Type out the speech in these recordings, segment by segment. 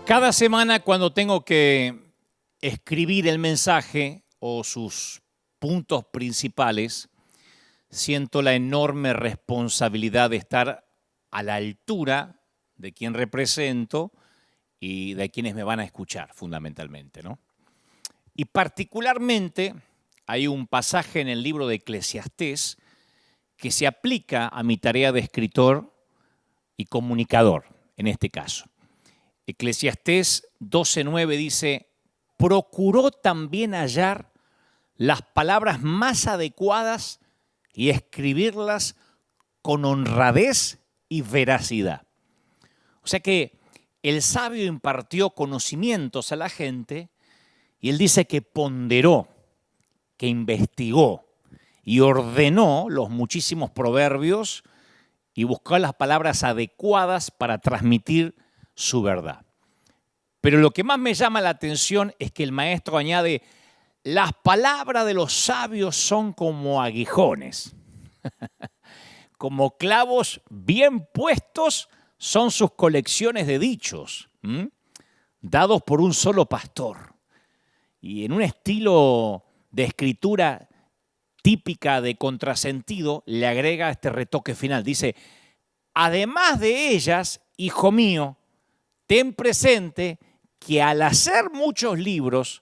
Cada semana cuando tengo que escribir el mensaje o sus puntos principales, siento la enorme responsabilidad de estar a la altura de quien represento y de quienes me van a escuchar fundamentalmente, ¿no? Y particularmente hay un pasaje en el libro de Eclesiastés que se aplica a mi tarea de escritor y comunicador, en este caso. Eclesiastés 12:9 dice: procuró también hallar las palabras más adecuadas y escribirlas con honradez y veracidad. O sea que el sabio impartió conocimientos a la gente y él dice que ponderó, que investigó y ordenó los muchísimos proverbios y buscó las palabras adecuadas para transmitir su verdad. Pero lo que más me llama la atención es que el maestro añade: las palabras de los sabios son como aguijones, como clavos bien puestos son sus colecciones de dichos, dados por un solo pastor. Y en un estilo de escritura típica de contrasentido, le agrega este retoque final. Dice: además de ellas, hijo mío, ten presente que al hacer muchos libros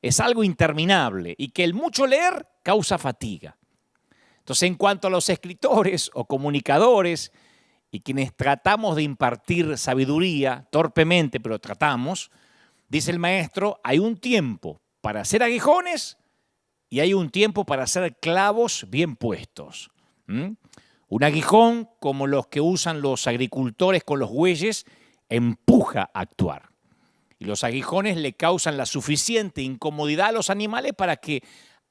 es algo interminable y que el mucho leer causa fatiga. Entonces, en cuanto a los escritores o comunicadores y quienes tratamos de impartir sabiduría, torpemente, pero tratamos, dice el maestro, hay un tiempo para hacer aguijones y hay un tiempo para hacer clavos bien puestos. Un aguijón, como los que usan los agricultores con los bueyes, empuja a actuar. Y los aguijones le causan la suficiente incomodidad a los animales para que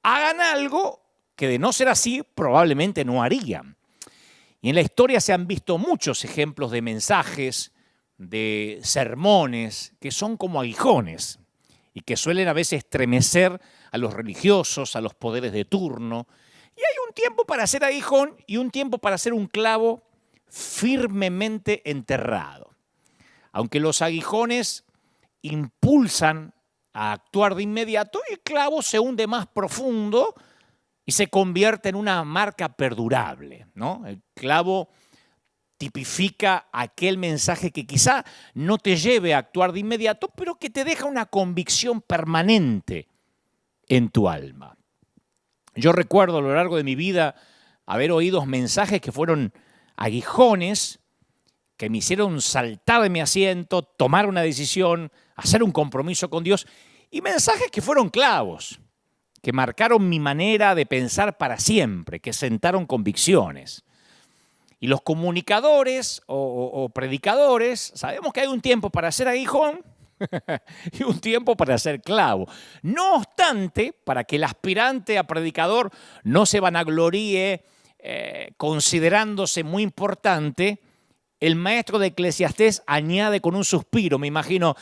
hagan algo que, de no ser así, probablemente no harían. Y en la historia se han visto muchos ejemplos de mensajes, de sermones, que son como aguijones y que suelen a veces estremecer a los religiosos, a los poderes de turno. Y hay un tiempo para hacer aguijón y un tiempo para hacer un clavo firmemente enterrado. Aunque los aguijones impulsan a actuar de inmediato, el clavo se hunde más profundo y se convierte en una marca perdurable, ¿no? El clavo tipifica aquel mensaje que quizá no te lleve a actuar de inmediato, pero que te deja una convicción permanente en tu alma. Yo recuerdo a lo largo de mi vida haber oído mensajes que fueron aguijones, que me hicieron saltar de mi asiento, tomar una decisión, hacer un compromiso con Dios, y mensajes que fueron clavos, que marcaron mi manera de pensar para siempre, que sentaron convicciones. Y los comunicadores o predicadores, sabemos que hay un tiempo para hacer aguijón y un tiempo para hacer clavo. No obstante, para que el aspirante a predicador no se vanagloríe considerándose muy importante, el maestro de Eclesiastés añade con un suspiro, me imagino: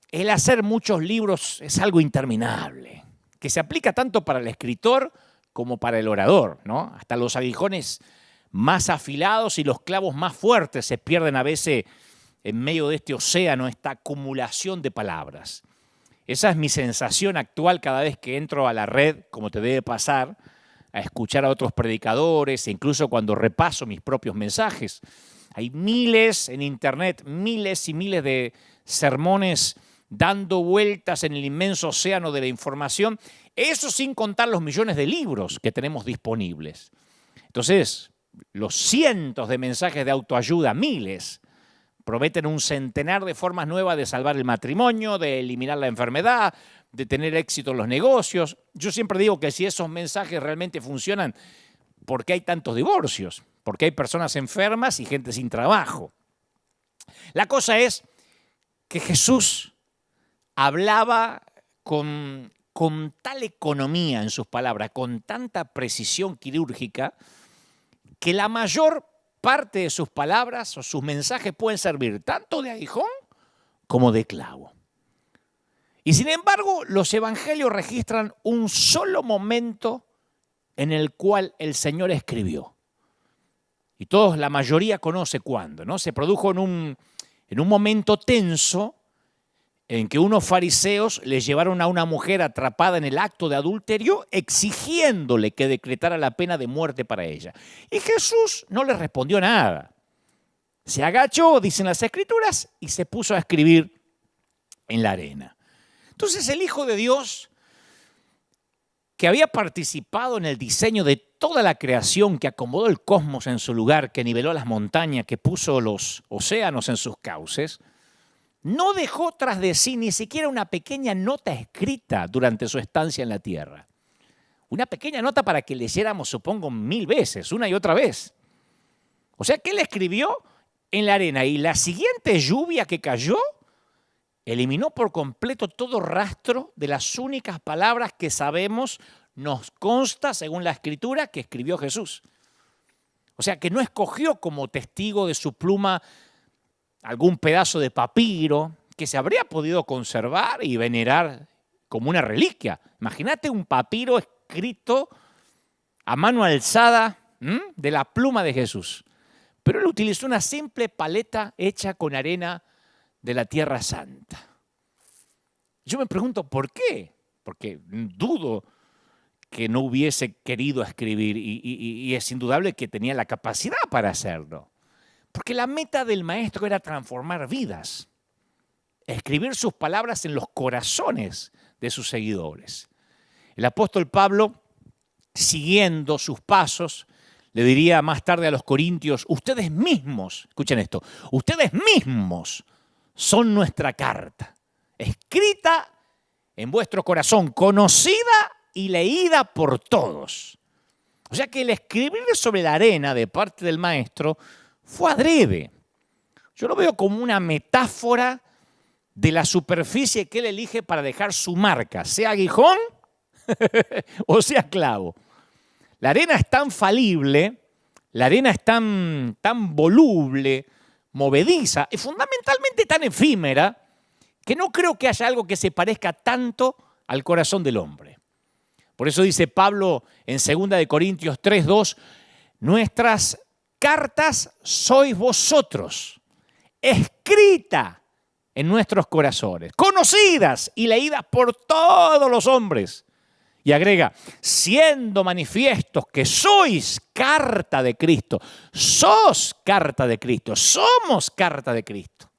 el hacer muchos libros es algo interminable, que se aplica tanto para el escritor como para el orador, ¿no? Hasta los aguijones más afilados y los clavos más fuertes se pierden a veces en medio de este océano, esta acumulación de palabras. Esa es mi sensación actual cada vez que entro a la red, como te debe pasar, a escuchar a otros predicadores e incluso cuando repaso mis propios mensajes. Hay miles en internet, miles y miles de sermones dando vueltas en el inmenso océano de la información, eso sin contar los millones de libros que tenemos disponibles. Entonces, los cientos de mensajes de autoayuda, miles, prometen un centenar de formas nuevas de salvar el matrimonio, de eliminar la enfermedad, de tener éxito en los negocios. Yo siempre digo que si esos mensajes realmente funcionan, ¿por qué hay tantos divorcios? Porque hay personas enfermas y gente sin trabajo. La cosa es que Jesús hablaba con tal economía en sus palabras, con tanta precisión quirúrgica, que la mayor parte de sus palabras o sus mensajes pueden servir tanto de aguijón como de clavo. Y sin embargo, los evangelios registran un solo momento en el cual el Señor escribió. Y la mayoría conoce cuándo, ¿no? Se produjo en un momento tenso en que unos fariseos le llevaron a una mujer atrapada en el acto de adulterio, exigiéndole que decretara la pena de muerte para ella. Y Jesús no le respondió nada. Se agachó, dicen las Escrituras, y se puso a escribir en la arena. Entonces el Hijo de Dios, que había participado en el diseño de toda la creación, que acomodó el cosmos en su lugar, que niveló las montañas, que puso los océanos en sus cauces, no dejó tras de sí ni siquiera una pequeña nota escrita durante su estancia en la tierra. Una pequeña nota para que leyéramos, supongo, 1000 veces, una y otra vez. O sea que él escribió en la arena y la siguiente lluvia que cayó eliminó por completo todo rastro de las únicas palabras que sabemos, nos consta, según la Escritura, que escribió Jesús. O sea que no escogió como testigo de su pluma algún pedazo de papiro que se habría podido conservar y venerar como una reliquia. Imagínate un papiro escrito a mano alzada de la pluma de Jesús. Pero él utilizó una simple paleta hecha con arena de la Tierra Santa. Yo me pregunto, ¿por qué? Porque dudo que no hubiese querido escribir y es indudable que tenía la capacidad para hacerlo. Porque la meta del maestro era transformar vidas, escribir sus palabras en los corazones de sus seguidores. El apóstol Pablo, siguiendo sus pasos, le diría más tarde a los corintios, ustedes mismos, escuchen esto, ustedes mismos son nuestra carta, escrita en vuestro corazón, conocida y leída por todos. O sea que el escribir sobre la arena de parte del maestro fue adrede. Yo lo veo como una metáfora de la superficie que él elige para dejar su marca, sea aguijón o sea clavo. La arena es tan falible, la arena es tan voluble, movediza y fundamentalmente tan efímera que no creo que haya algo que se parezca tanto al corazón del hombre. Por eso dice Pablo en 2 de Corintios 3:2, nuestras cartas sois vosotros, escrita en nuestros corazones, conocidas y leídas por todos los hombres. Y agrega, siendo manifiestos que sois carta de Cristo, sos carta de Cristo, somos carta de Cristo.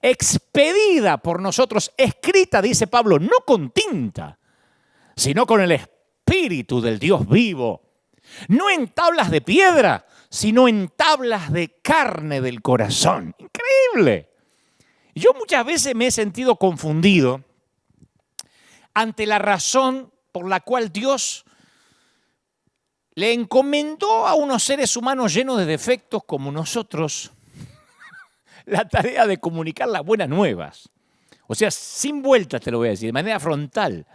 Expedida por nosotros, escrita, dice Pablo, no con tinta, sino con el Espíritu del Dios vivo. No en tablas de piedra, sino en tablas de carne del corazón. Increíble. Yo muchas veces me he sentido confundido ante la razón por la cual Dios le encomendó a unos seres humanos llenos de defectos como nosotros la tarea de comunicar las buenas nuevas. O sea, sin vueltas te lo voy a decir, de manera frontal.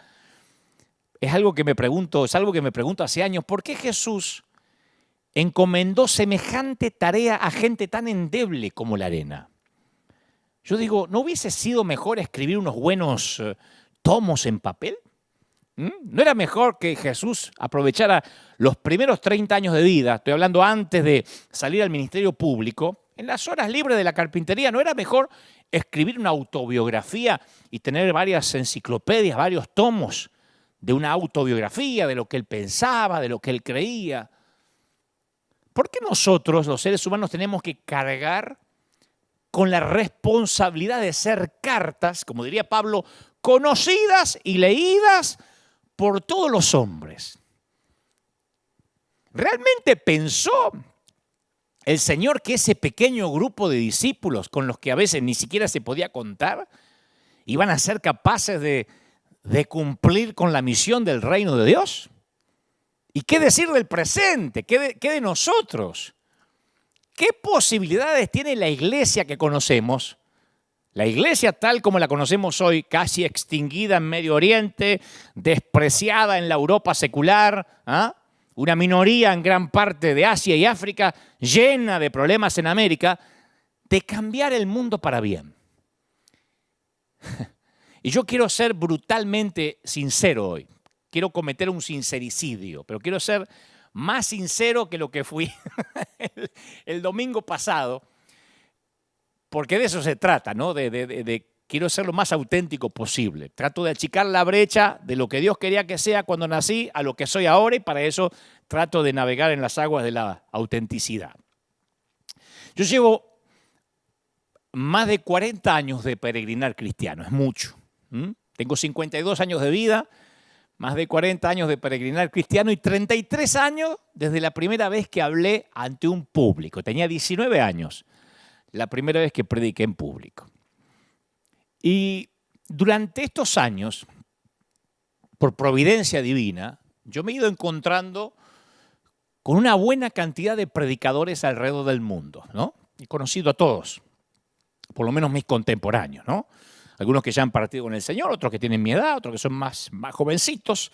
Es algo que me pregunto hace años, ¿por qué Jesús encomendó semejante tarea a gente tan endeble como la arena? Yo digo, ¿no hubiese sido mejor escribir unos buenos tomos en papel? ¿No era mejor que Jesús aprovechara los primeros 30 años de vida, estoy hablando antes de salir al ministerio público, en las horas libres de la carpintería? ¿No era mejor escribir una autobiografía y tener varias enciclopedias, varios tomos de una autobiografía, de lo que él pensaba, de lo que él creía? ¿Por qué nosotros, los seres humanos, tenemos que cargar con la responsabilidad de ser cartas, como diría Pablo, conocidas y leídas por todos los hombres? ¿Realmente pensó el Señor que ese pequeño grupo de discípulos, con los que a veces ni siquiera se podía contar, iban a ser capaces de cumplir con la misión del reino de Dios? ¿Y qué decir del presente? ¿Qué de nosotros? ¿Qué posibilidades tiene la iglesia que conocemos? La iglesia tal como la conocemos hoy, casi extinguida en Medio Oriente, despreciada en la Europa secular, una minoría en gran parte de Asia y África, llena de problemas en América, de cambiar el mundo para bien. Y yo quiero ser brutalmente sincero hoy. Quiero cometer un sincericidio, pero quiero ser más sincero que lo que fui el domingo pasado, porque de eso se trata, ¿no? De quiero ser lo más auténtico posible. Trato de achicar la brecha de lo que Dios quería que sea cuando nací a lo que soy ahora y para eso trato de navegar en las aguas de la autenticidad. Yo llevo más de 40 años de peregrinar cristiano, es mucho. Tengo 52 años de vida, más de 40 años de peregrinar cristiano y 33 años desde la primera vez que hablé ante un público. Tenía 19 años, la primera vez que prediqué en público. Y durante estos años, por providencia divina, yo me he ido encontrando con una buena cantidad de predicadores alrededor del mundo, ¿no? He conocido a todos, por lo menos mis contemporáneos, ¿no? Algunos que ya han partido con el Señor, otros que tienen mi edad, otros que son más jovencitos.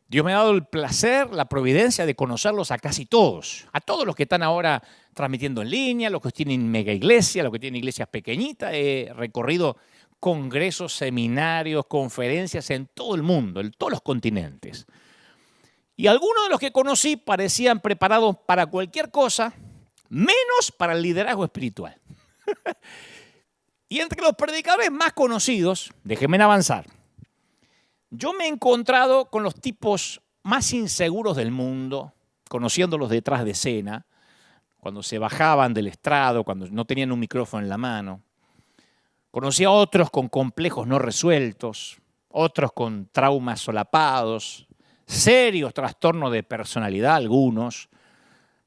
Dios me ha dado el placer, la providencia de conocerlos a casi todos. A todos los que están ahora transmitiendo en línea, los que tienen mega iglesia, los que tienen iglesias pequeñitas. He recorrido congresos, seminarios, conferencias en todo el mundo, en todos los continentes. Y algunos de los que conocí parecían preparados para cualquier cosa, menos para el liderazgo espiritual. Y entre los predicadores más conocidos, déjenme avanzar, yo me he encontrado con los tipos más inseguros del mundo, conociéndolos detrás de escena, cuando se bajaban del estrado, cuando no tenían un micrófono en la mano. Conocí a otros con complejos no resueltos, otros con traumas solapados, serios trastornos de personalidad algunos,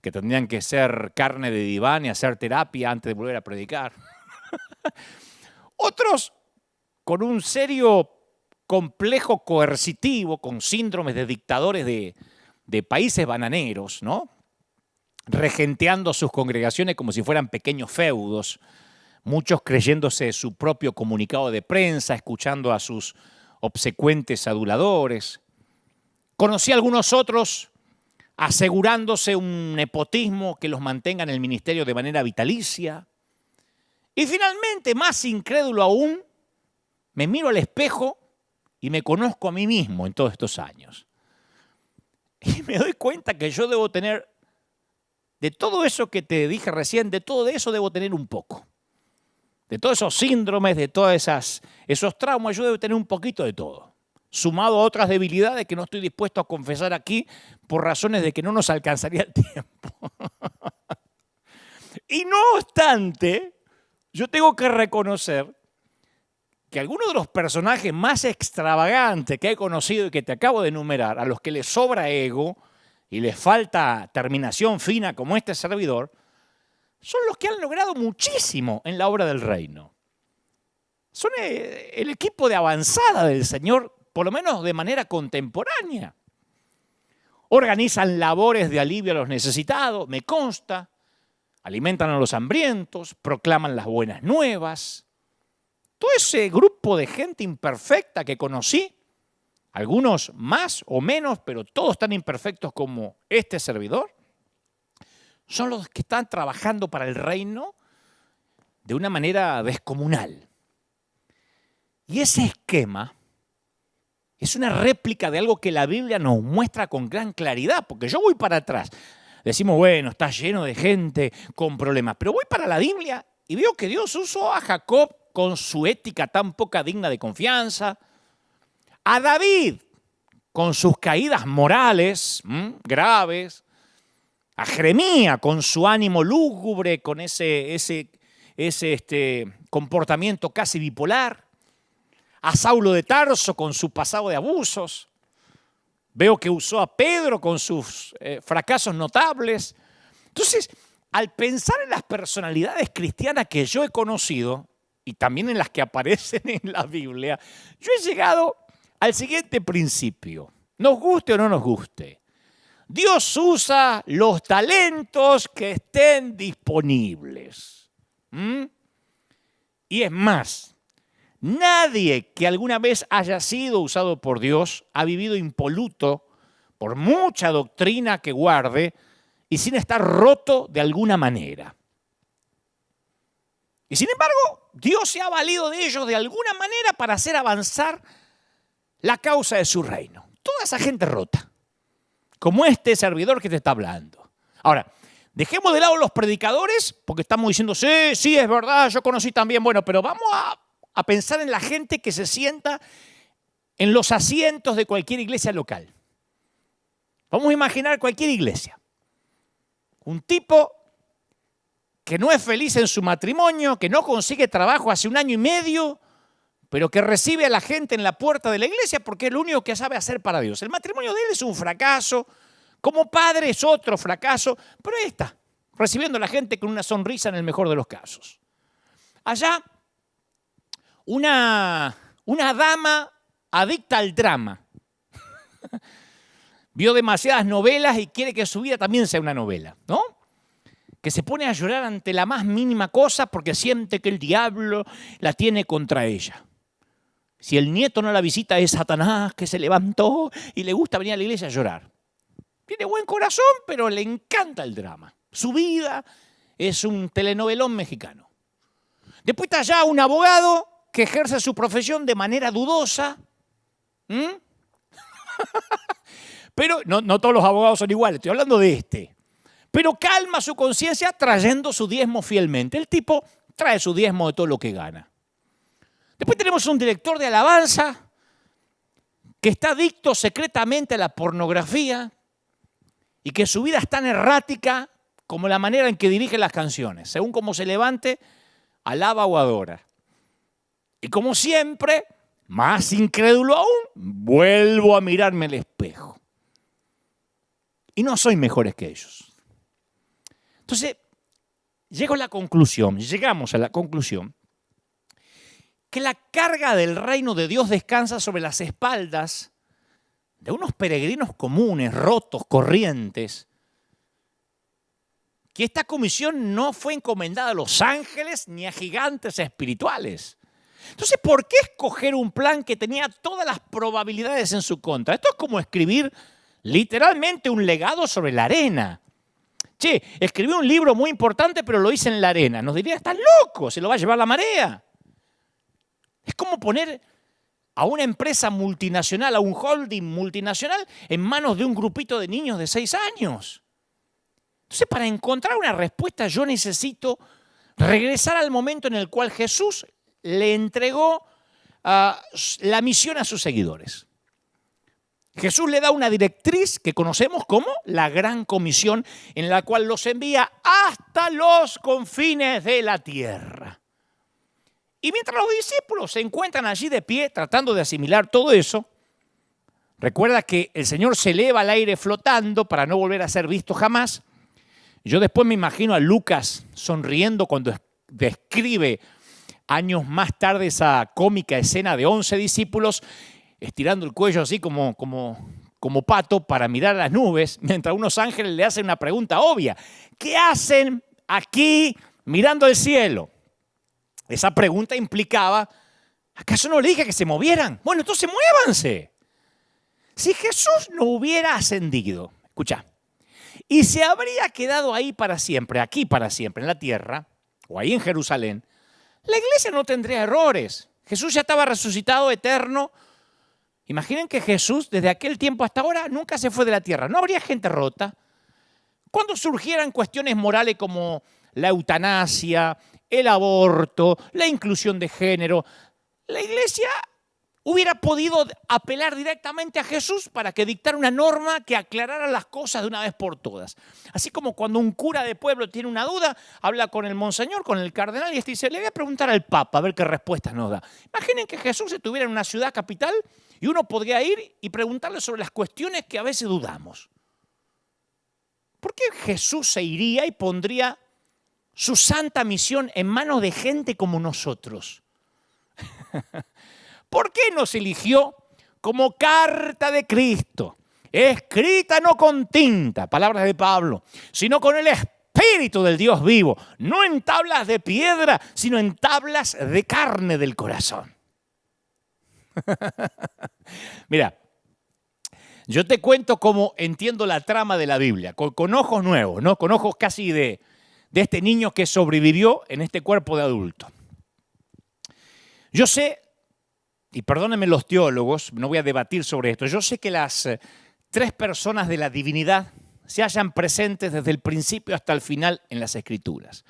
que tendrían que ser carne de diván y hacer terapia antes de volver a predicar. Otros con un serio complejo coercitivo, con síndromes de dictadores de países bananeros, ¿no? Regenteando sus congregaciones como si fueran pequeños feudos, muchos creyéndose su propio comunicado de prensa, escuchando a sus obsecuentes aduladores. Conocí a algunos otros asegurándose un nepotismo que los mantenga en el ministerio de manera vitalicia. Y finalmente, más incrédulo aún, me miro al espejo y me conozco a mí mismo en todos estos años. Y me doy cuenta que yo debo tener, de todo eso que te dije recién, de todo eso debo tener un poco. De todos esos síndromes, de todos esos traumas, yo debo tener un poquito de todo. Sumado a otras debilidades que no estoy dispuesto a confesar aquí por razones de que no nos alcanzaría el tiempo. Y no obstante, yo tengo que reconocer que algunos de los personajes más extravagantes que he conocido y que te acabo de enumerar, a los que les sobra ego y les falta terminación fina como este servidor, son los que han logrado muchísimo en la obra del reino. Son el equipo de avanzada del Señor, por lo menos de manera contemporánea. Organizan labores de alivio a los necesitados, me consta. Alimentan a los hambrientos, proclaman las buenas nuevas. Todo ese grupo de gente imperfecta que conocí, algunos más o menos, pero todos tan imperfectos como este servidor, son los que están trabajando para el reino de una manera descomunal. Y ese esquema es una réplica de algo que la Biblia nos muestra con gran claridad, porque yo voy para atrás. Decimos, bueno, está lleno de gente con problemas, pero voy para la Biblia y veo que Dios usó a Jacob con su ética tan poca digna de confianza, a David con sus caídas morales graves, a Jeremías con su ánimo lúgubre, con ese comportamiento casi bipolar, a Saulo de Tarso con su pasado de abusos. Veo que usó a Pedro con sus fracasos notables. Entonces, al pensar en las personalidades cristianas que yo he conocido, y también en las que aparecen en la Biblia, yo he llegado al siguiente principio. Nos guste o no nos guste, Dios usa los talentos que estén disponibles. Y es más, nadie que alguna vez haya sido usado por Dios ha vivido impoluto por mucha doctrina que guarde y sin estar roto de alguna manera. Y sin embargo, Dios se ha valido de ellos de alguna manera para hacer avanzar la causa de su reino. Toda esa gente rota, como este servidor que te está hablando. Ahora, dejemos de lado los predicadores, porque estamos diciendo, sí, es verdad, yo conocí también, bueno, pero vamos a pensar en la gente que se sienta en los asientos de cualquier iglesia local. Vamos a imaginar cualquier iglesia. Un tipo que no es feliz en su matrimonio, que no consigue trabajo hace 1 año y medio, pero que recibe a la gente en la puerta de la iglesia porque es lo único que sabe hacer para Dios. El matrimonio de él es un fracaso, como padre es otro fracaso, pero ahí está, recibiendo a la gente con una sonrisa en el mejor de los casos. Allá, una dama adicta al drama. Vio demasiadas novelas y quiere que su vida también sea una novela, ¿no? Que se pone a llorar ante la más mínima cosa porque siente que el diablo la tiene contra ella. Si el nieto no la visita es Satanás que se levantó y le gusta venir a la iglesia a llorar. Tiene buen corazón, pero le encanta el drama. Su vida es un telenovelón mexicano. Después está allá un abogado que ejerce su profesión de manera dudosa. Pero no todos los abogados son iguales, estoy hablando de este. Pero calma su conciencia trayendo su diezmo fielmente. El tipo trae su diezmo de todo lo que gana. Después tenemos un director de alabanza que está adicto secretamente a la pornografía y que su vida es tan errática como la manera en que dirige las canciones. Según cómo se levante, alaba o adora. Y como siempre, más incrédulo aún, vuelvo a mirarme al espejo. Y no soy mejores que ellos. Entonces, llegamos a la conclusión, que la carga del reino de Dios descansa sobre las espaldas de unos peregrinos comunes, rotos, corrientes, que esta comisión no fue encomendada a los ángeles ni a gigantes espirituales. Entonces, ¿por qué escoger un plan que tenía todas las probabilidades en su contra? Esto es como escribir literalmente un legado sobre la arena. Che, escribí un libro muy importante, pero lo hice en la arena. Nos diría, estás loco, se lo va a llevar la marea. Es como poner a una empresa multinacional, a un holding multinacional, en manos de un grupito de niños de 6 años. Entonces, para encontrar una respuesta, yo necesito regresar al momento en el cual Jesús le entregó la misión a sus seguidores. Jesús le da una directriz que conocemos como la Gran Comisión, en la cual los envía hasta los confines de la tierra. Y mientras los discípulos se encuentran allí de pie tratando de asimilar todo eso, recuerda que el Señor se eleva al aire flotando para no volver a ser visto jamás. Yo después me imagino a Lucas sonriendo cuando describe años más tarde esa cómica escena de 11 discípulos estirando el cuello así como pato para mirar a las nubes, mientras unos ángeles le hacen una pregunta obvia. ¿Qué hacen aquí mirando al cielo? Esa pregunta implicaba, ¿acaso no le dije que se movieran? Bueno, entonces muévanse. Si Jesús no hubiera ascendido, escucha, y se habría quedado ahí para siempre, aquí para siempre, en la tierra, o ahí en Jerusalén, la iglesia no tendría errores. Jesús ya estaba resucitado, eterno. Imaginen que Jesús, desde aquel tiempo hasta ahora, nunca se fue de la tierra. No habría gente rota. Cuando surgieran cuestiones morales como la eutanasia, el aborto, la inclusión de género, la iglesia hubiera podido apelar directamente a Jesús para que dictara una norma que aclarara las cosas de una vez por todas. Así como cuando un cura de pueblo tiene una duda, habla con el monseñor, con el cardenal, y este dice, le voy a preguntar al Papa a ver qué respuestas nos da. Imaginen que Jesús estuviera en una ciudad capital y uno podría ir y preguntarle sobre las cuestiones que a veces dudamos. ¿Por qué Jesús se iría y pondría su santa misión en manos de gente como nosotros? ¿Por qué nos eligió como carta de Cristo, escrita no con tinta, palabras de Pablo, sino con el Espíritu del Dios vivo, no en tablas de piedra, sino en tablas de carne del corazón? Mira, yo te cuento cómo entiendo la trama de la Biblia, con ojos nuevos, ¿no? Con ojos casi de este niño que sobrevivió en este cuerpo de adulto. Yo sé, y perdónenme los teólogos, no voy a debatir sobre esto, yo sé que las 3 personas de la divinidad se hallan presentes desde el principio hasta el final en las Escrituras.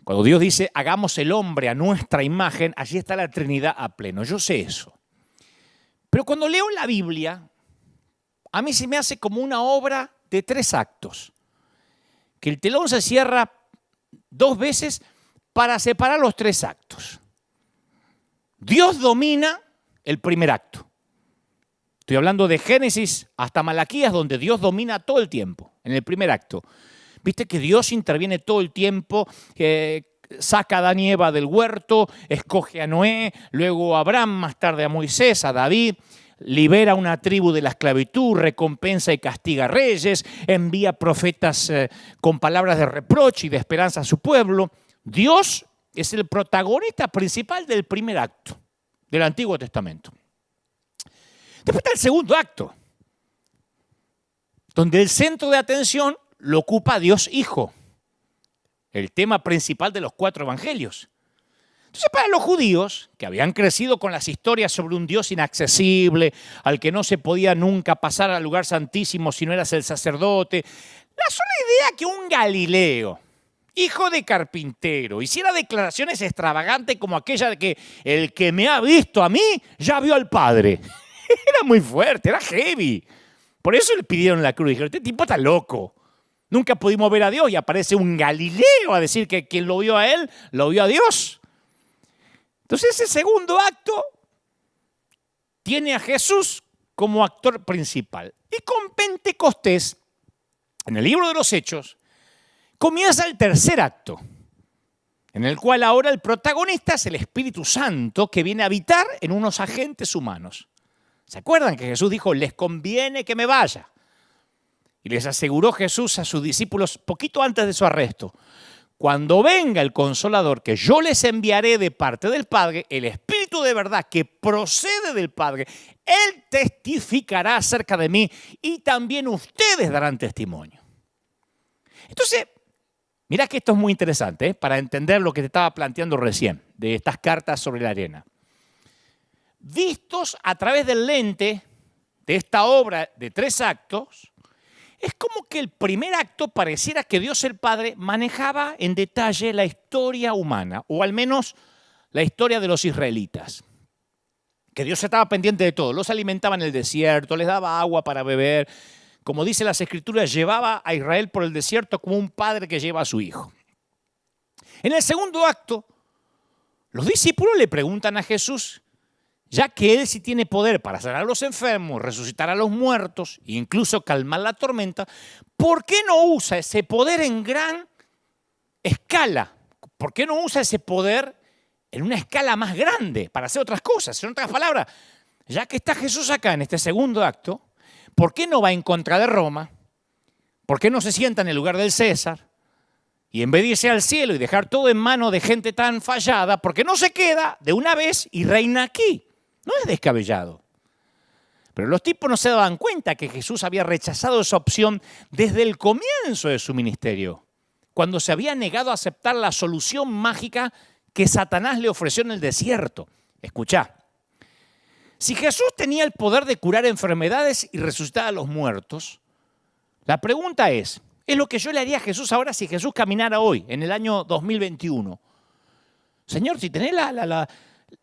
Cuando Dios dice, hagamos el hombre a nuestra imagen, allí está la Trinidad a pleno. Yo sé eso. Pero cuando leo la Biblia, a mí se me hace como una obra de 3 actos. Que el telón se cierra 2 veces para separar los 3 actos. Dios domina el primer acto. Estoy hablando de Génesis hasta Malaquías, donde Dios domina todo el tiempo, en el primer acto. Viste que Dios interviene todo el tiempo, saca a Adán y Eva del huerto, escoge a Noé, luego a Abraham, más tarde a Moisés, a David, libera a una tribu de la esclavitud, recompensa y castiga a reyes, envía profetas con palabras de reproche y de esperanza a su pueblo. Dios es el protagonista principal del primer acto del Antiguo Testamento. Después está el segundo acto, donde el centro de atención lo ocupa Dios Hijo, el tema principal de los 4 evangelios. Entonces, para los judíos, que habían crecido con las historias sobre un Dios inaccesible, al que no se podía nunca pasar al lugar santísimo si no eras el sacerdote, la sola idea que un Galileo, hijo de carpintero, hiciera declaraciones extravagantes como aquella de que el que me ha visto a mí ya vio al Padre. Era muy fuerte, era heavy. Por eso le pidieron la cruz. Dijeron, este tipo está loco. Nunca pudimos ver a Dios y aparece un Galileo a decir que quien lo vio a él, lo vio a Dios. Entonces ese segundo acto tiene a Jesús como actor principal. Y con Pentecostés, en el libro de los Hechos, comienza el tercer acto, en el cual ahora el protagonista es el Espíritu Santo que viene a habitar en unos agentes humanos. ¿Se acuerdan que Jesús dijo, les conviene que me vaya? Y les aseguró Jesús a sus discípulos poquito antes de su arresto, cuando venga el Consolador que yo les enviaré de parte del Padre, el Espíritu de verdad que procede del Padre, Él testificará acerca de mí y también ustedes darán testimonio. Entonces, mira que esto es muy interesante, para entender lo que te estaba planteando recién, de estas cartas sobre la arena. Vistos a través del lente de esta obra de 3 actos, es como que el primer acto pareciera que Dios el Padre manejaba en detalle la historia humana, o al menos la historia de los israelitas. Que Dios estaba pendiente de todo, los alimentaba en el desierto, les daba agua para beber. Como dice las Escrituras, llevaba a Israel por el desierto como un padre que lleva a su hijo. En el segundo acto, los discípulos le preguntan a Jesús, ya que Él sí tiene poder para sanar a los enfermos, resucitar a los muertos e incluso calmar la tormenta, ¿por qué no usa ese poder en gran escala? ¿Por qué no usa ese poder en una escala más grande para hacer otras cosas? En otras palabras, ya que está Jesús acá en este segundo acto, ¿por qué no va en contra de Roma? ¿Por qué no se sienta en el lugar del César? Y en vez de irse al cielo y dejar todo en manos de gente tan fallada, ¿por qué no se queda de una vez y reina aquí? No es descabellado. Pero los tipos no se daban cuenta que Jesús había rechazado esa opción desde el comienzo de su ministerio, cuando se había negado a aceptar la solución mágica que Satanás le ofreció en el desierto. Escuchá, si Jesús tenía el poder de curar enfermedades y resucitar a los muertos, la pregunta es lo que yo le haría a Jesús ahora si Jesús caminara hoy, en el año 2021. Señor, si tenés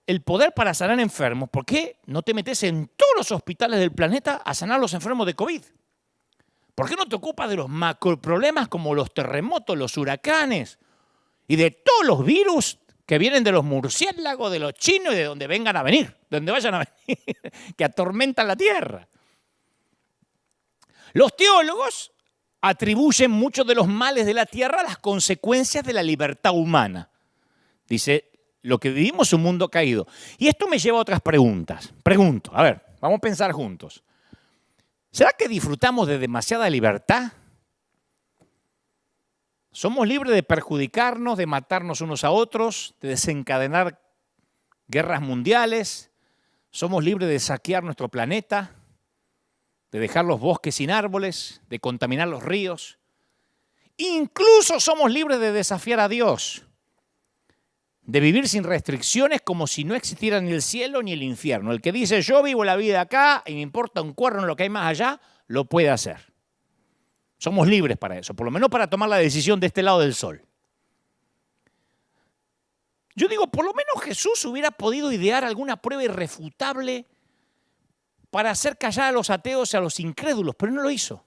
el poder para sanar enfermos, ¿por qué no te metes en todos los hospitales del planeta a sanar a los enfermos de COVID? ¿Por qué no te ocupas de los macroproblemas como los terremotos, los huracanes y de todos los virus que vienen de los murciélagos, de los chinos y de donde vengan a venir, de donde vayan a venir, que atormentan la tierra? Los teólogos atribuyen muchos de los males de la tierra a las consecuencias de la libertad humana. Dice, lo que vivimos es un mundo caído. Y esto me lleva a otras preguntas. Pregunto, a ver, vamos a pensar juntos. ¿Será que disfrutamos de demasiada libertad? ¿Somos libres de perjudicarnos, de matarnos unos a otros, de desencadenar guerras mundiales? ¿Somos libres de saquear nuestro planeta, de dejar los bosques sin árboles, de contaminar los ríos? Incluso somos libres de desafiar a Dios, de vivir sin restricciones como si no existiera ni el cielo ni el infierno. El que dice yo vivo la vida acá y me importa un cuerno lo que hay más allá, lo puede hacer. Somos libres para eso, por lo menos para tomar la decisión de este lado del sol. Yo digo, por lo menos Jesús hubiera podido idear alguna prueba irrefutable para hacer callar a los ateos y a los incrédulos, pero no lo hizo.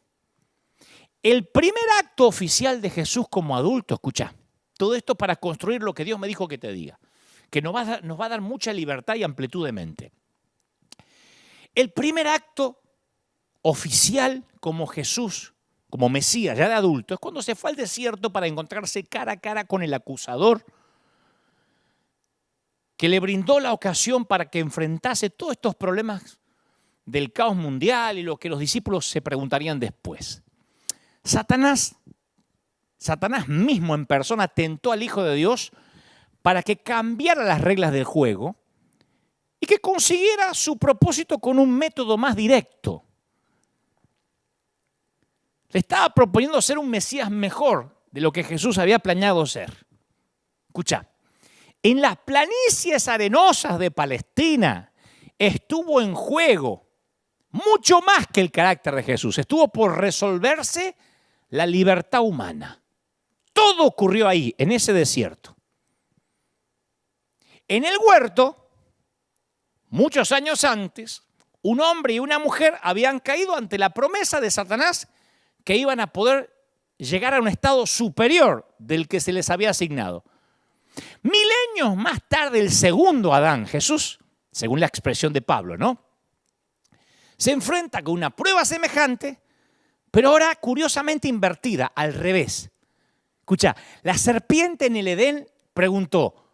El primer acto oficial de Jesús como adulto, escucha, todo esto para construir lo que Dios me dijo que te diga, que nos va a dar mucha libertad y amplitud de mente. El primer acto oficial como Jesús, como Mesías, ya de adulto, es cuando se fue al desierto para encontrarse cara a cara con el acusador, que le brindó la ocasión para que enfrentase todos estos problemas del caos mundial y lo que los discípulos se preguntarían después. Satanás mismo en persona tentó al Hijo de Dios para que cambiara las reglas del juego y que consiguiera su propósito con un método más directo. Le estaba proponiendo ser un Mesías mejor de lo que Jesús había planeado ser. Escucha, en las planicies arenosas de Palestina estuvo en juego mucho más que el carácter de Jesús. Estuvo por resolverse la libertad humana. Todo ocurrió ahí, en ese desierto. En el huerto, muchos años antes, un hombre y una mujer habían caído ante la promesa de Satanás que iban a poder llegar a un estado superior del que se les había asignado. Milenios más tarde, el segundo Adán, Jesús, según la expresión de Pablo, ¿no?, se enfrenta con una prueba semejante, pero ahora curiosamente invertida, al revés. Escucha, la serpiente en el Edén preguntó,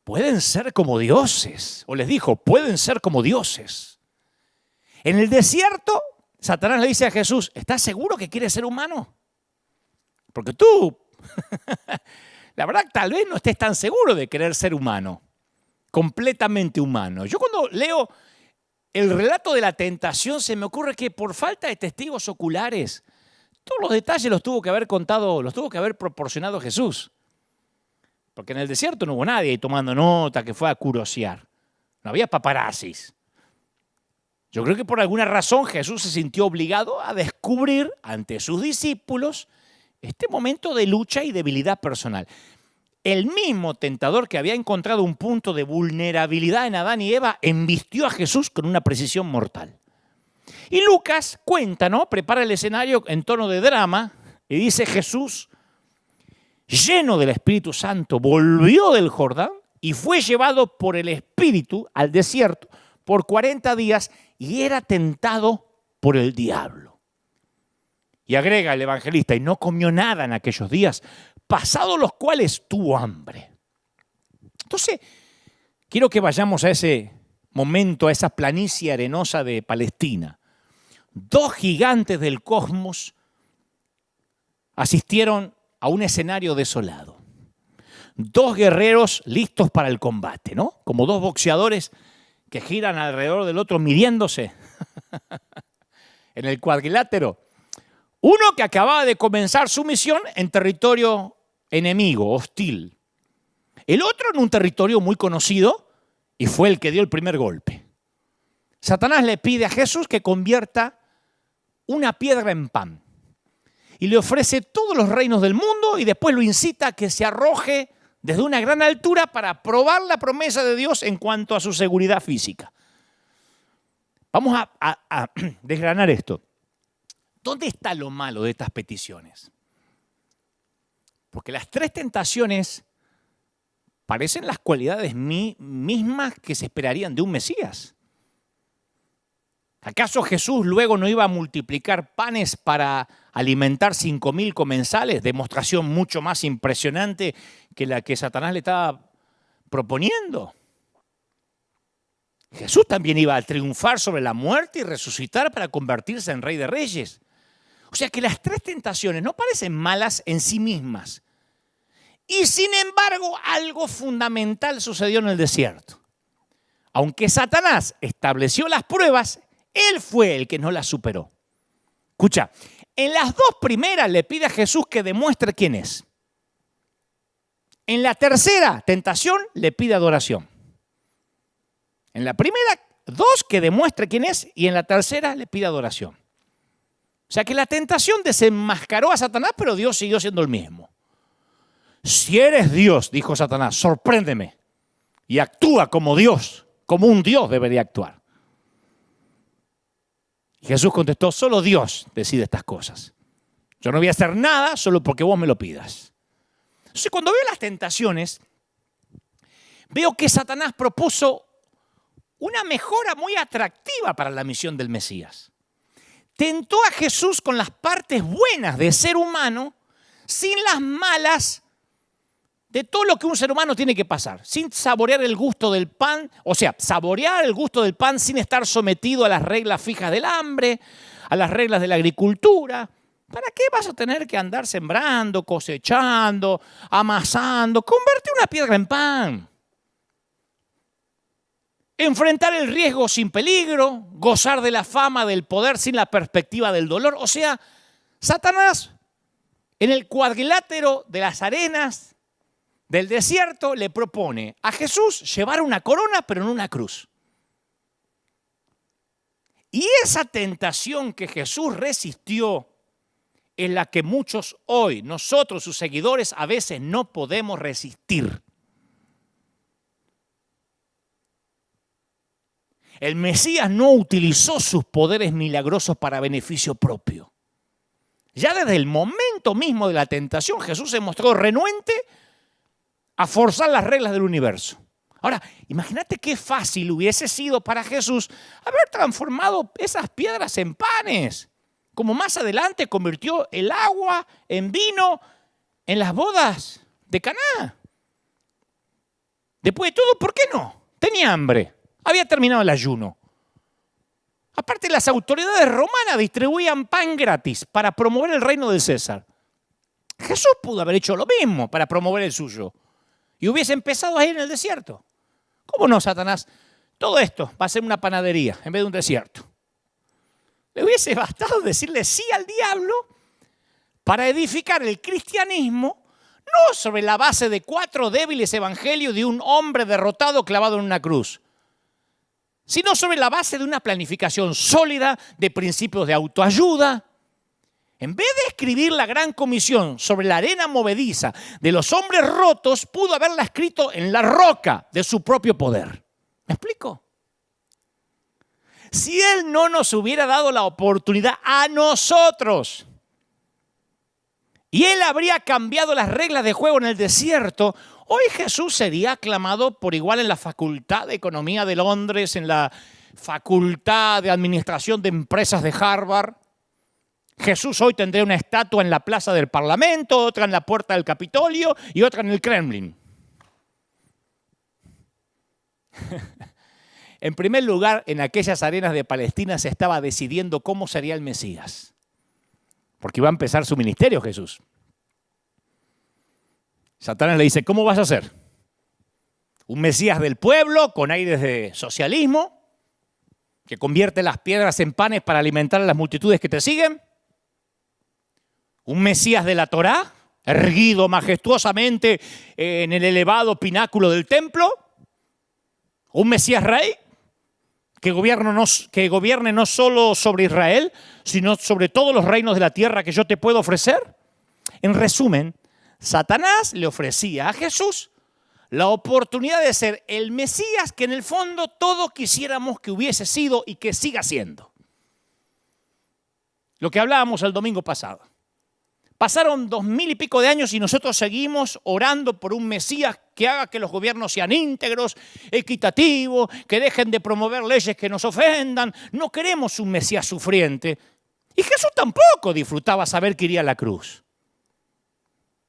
¿pueden ser como dioses? O les dijo, ¿pueden ser como dioses? En el desierto, Satanás le dice a Jesús, ¿estás seguro que quieres ser humano? Porque tú, la verdad, tal vez no estés tan seguro de querer ser humano, completamente humano. Yo cuando leo el relato de la tentación se me ocurre que por falta de testigos oculares, todos los detalles los tuvo que haber contado, los tuvo que haber proporcionado Jesús. Porque en el desierto no hubo nadie ahí tomando nota que fue a curiosear. No había paparazzis. Yo creo que por alguna razón Jesús se sintió obligado a descubrir ante sus discípulos este momento de lucha y debilidad personal. El mismo tentador que había encontrado un punto de vulnerabilidad en Adán y Eva embistió a Jesús con una precisión mortal. Y Lucas cuenta, ¿no?, prepara el escenario en tono de drama y dice: Jesús, lleno del Espíritu Santo, volvió del Jordán y fue llevado por el Espíritu al desierto por 40 días y era tentado por el diablo. Y agrega el evangelista, y no comió nada en aquellos días, pasados los cuales tuvo hambre. Entonces, quiero que vayamos a ese momento, a esa planicie arenosa de Palestina. Dos gigantes del cosmos asistieron a un escenario desolado. Dos guerreros listos para el combate, ¿no? Como dos boxeadores que giran alrededor del otro midiéndose en el cuadrilátero. Uno que acababa de comenzar su misión en territorio enemigo, hostil. El otro en un territorio muy conocido y fue el que dio el primer golpe. Satanás le pide a Jesús que convierta una piedra en pan y le ofrece todos los reinos del mundo y después lo incita a que se arroje desde una gran altura para probar la promesa de Dios en cuanto a su seguridad física. Vamos a desgranar esto. ¿Dónde está lo malo de estas peticiones? Porque las tres tentaciones parecen las cualidades mismas que se esperarían de un Mesías. ¿Acaso Jesús luego no iba a multiplicar panes para alimentar 5,000 comensales? Demostración mucho más impresionante que la que Satanás le estaba proponiendo. Jesús también iba a triunfar sobre la muerte y resucitar para convertirse en Rey de Reyes. O sea que las tres tentaciones no parecen malas en sí mismas. Y sin embargo, algo fundamental sucedió en el desierto. Aunque Satanás estableció las pruebas, él fue el que no las superó. Escucha, en las dos primeras le pide a Jesús que demuestre quién es. En la tercera tentación le pide adoración. En la primera, dos, que demuestre quién es, y en la tercera le pide adoración. O sea que la tentación desenmascaró a Satanás, pero Dios siguió siendo el mismo. Si eres Dios, dijo Satanás, sorpréndeme y actúa como Dios, como un Dios debería actuar. Y Jesús contestó, solo Dios decide estas cosas. Yo no voy a hacer nada solo porque vos me lo pidas. Entonces, cuando veo las tentaciones, veo que Satanás propuso una mejora muy atractiva para la misión del Mesías. Tentó a Jesús con las partes buenas de ser humano, sin las malas de todo lo que un ser humano tiene que pasar, sin saborear el gusto del pan, o sea, saborear el gusto del pan sin estar sometido a las reglas fijas del hambre, a las reglas de la agricultura. ¿Para qué vas a tener que andar sembrando, cosechando, amasando? Convierte una piedra en pan. Enfrentar el riesgo sin peligro, gozar de la fama, del poder sin la perspectiva del dolor. O sea, Satanás, en el cuadrilátero de las arenas del desierto, le propone a Jesús llevar una corona, pero en una cruz. Y esa tentación que Jesús resistió es la que muchos hoy, nosotros, sus seguidores, a veces no podemos resistir. El Mesías no utilizó sus poderes milagrosos para beneficio propio. Ya desde el momento mismo de la tentación, Jesús se mostró renuente a forzar las reglas del universo. Ahora, imagínate qué fácil hubiese sido para Jesús haber transformado esas piedras en panes, como más adelante convirtió el agua en vino en las bodas de Caná. Después de todo, ¿por qué no? Tenía hambre, había terminado el ayuno. Aparte, las autoridades romanas distribuían pan gratis para promover el reino de César. Jesús pudo haber hecho lo mismo para promover el suyo y hubiese empezado ahí en el desierto. ¿Cómo no, Satanás? Todo esto va a ser una panadería en vez de un desierto. Le hubiese bastado decirle sí al diablo para edificar el cristianismo, no sobre la base de 4 débiles evangelios de un hombre derrotado clavado en una cruz, sino sobre la base de una planificación sólida de principios de autoayuda. En vez de escribir la gran comisión sobre la arena movediza de los hombres rotos, pudo haberla escrito en la roca de su propio poder. ¿Me explico? Si Él no nos hubiera dado la oportunidad a nosotros, y Él habría cambiado las reglas de juego en el desierto, hoy Jesús sería aclamado por igual en la Facultad de Economía de Londres, en la Facultad de Administración de Empresas de Harvard. Jesús hoy tendría una estatua en la Plaza del Parlamento, otra en la Puerta del Capitolio y otra en el Kremlin. En primer lugar, en aquellas arenas de Palestina se estaba decidiendo cómo sería el Mesías, porque iba a empezar su ministerio Jesús. Satanás le dice, ¿cómo vas a hacer? ¿Un Mesías del pueblo con aires de socialismo que convierte las piedras en panes para alimentar a las multitudes que te siguen? ¿Un Mesías de la Torá, erguido majestuosamente en el elevado pináculo del templo? ¿Un Mesías rey que gobierne no solo sobre Israel, sino sobre todos los reinos de la tierra que yo te puedo ofrecer? En resumen, Satanás le ofrecía a Jesús la oportunidad de ser el Mesías que en el fondo todos quisiéramos que hubiese sido y que siga siendo. Lo que hablábamos el domingo pasado. Pasaron 2000 y pico de años y nosotros seguimos orando por un Mesías que haga que los gobiernos sean íntegros, equitativos, que dejen de promover leyes que nos ofendan. No queremos un Mesías sufriente. Y Jesús tampoco disfrutaba saber que iría a la cruz.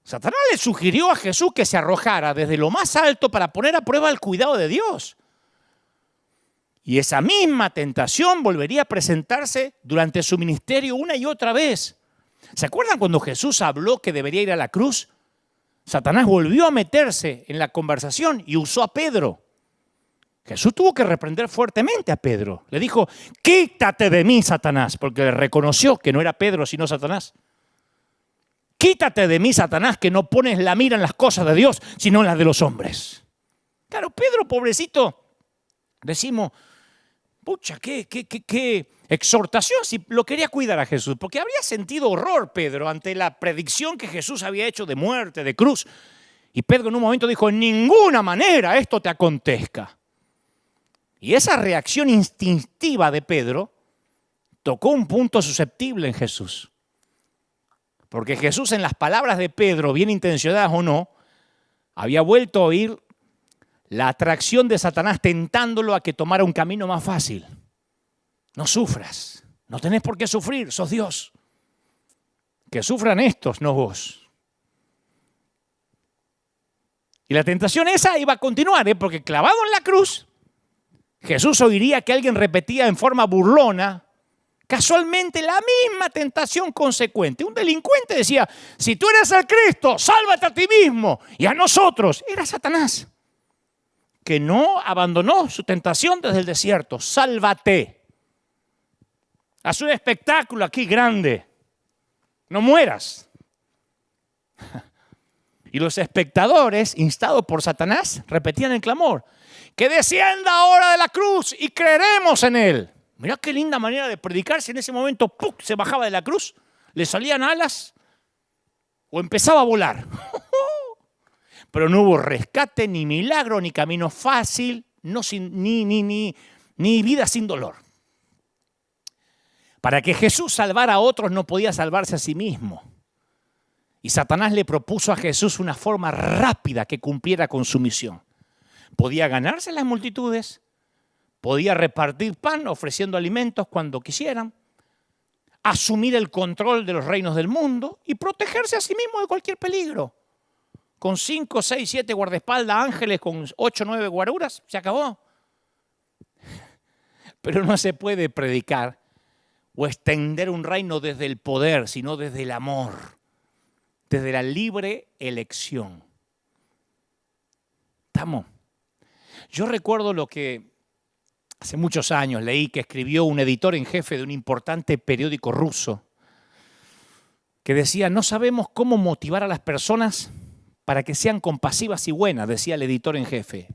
Satanás le sugirió a Jesús que se arrojara desde lo más alto para poner a prueba el cuidado de Dios. Y esa misma tentación volvería a presentarse durante su ministerio una y otra vez. ¿Se acuerdan cuando Jesús habló que debería ir a la cruz? Satanás volvió a meterse en la conversación y usó a Pedro. Jesús tuvo que reprender fuertemente a Pedro. Le dijo, quítate de mí, Satanás, porque le reconoció que no era Pedro, sino Satanás. Quítate de mí, Satanás, que no pones la mira en las cosas de Dios, sino en las de los hombres. Claro, Pedro, pobrecito, decimos, pucha, qué exhortación, si lo quería cuidar a Jesús, porque habría sentido horror Pedro ante la predicción que Jesús había hecho de muerte, de cruz. Y Pedro en un momento dijo, en ninguna manera esto te acontezca. Y esa reacción instintiva de Pedro tocó un punto susceptible en Jesús. Porque Jesús, en las palabras de Pedro, bien intencionadas o no, había vuelto a oír la atracción de Satanás tentándolo a que tomara un camino más fácil. No sufras, no tenés por qué sufrir, sos Dios. Que sufran estos, no vos. Y la tentación esa iba a continuar, porque clavado en la cruz, Jesús oiría que alguien repetía en forma burlona, casualmente la misma tentación consecuente. Un delincuente decía, si tú eres el Cristo, sálvate a ti mismo y a nosotros. Era Satanás, que no abandonó su tentación desde el desierto. Sálvate. Haz un espectáculo aquí grande. No mueras. Y los espectadores, instados por Satanás, repetían el clamor. Que descienda ahora de la cruz y creeremos en él. Mirá qué linda manera de predicar si en ese momento ¡puc!, se bajaba de la cruz, le salían alas o empezaba a volar. Pero no hubo rescate, ni milagro, ni camino fácil, ni vida sin dolor. Para que Jesús salvara a otros no podía salvarse a sí mismo. Y Satanás le propuso a Jesús una forma rápida que cumpliera con su misión. Podía ganarse las multitudes, podía repartir pan ofreciendo alimentos cuando quisieran, asumir el control de los reinos del mundo y protegerse a sí mismo de cualquier peligro. Con 5, 6, 7 guardaespaldas, ángeles con 8, 9 guaruras, se acabó. Pero no se puede predicar o extender un reino desde el poder, sino desde el amor, desde la libre elección. ¿Estamos? Yo recuerdo lo que hace muchos años leí que escribió un editor en jefe de un importante periódico ruso, que decía, no sabemos cómo motivar a las personas para que sean compasivas y buenas, decía el editor en jefe.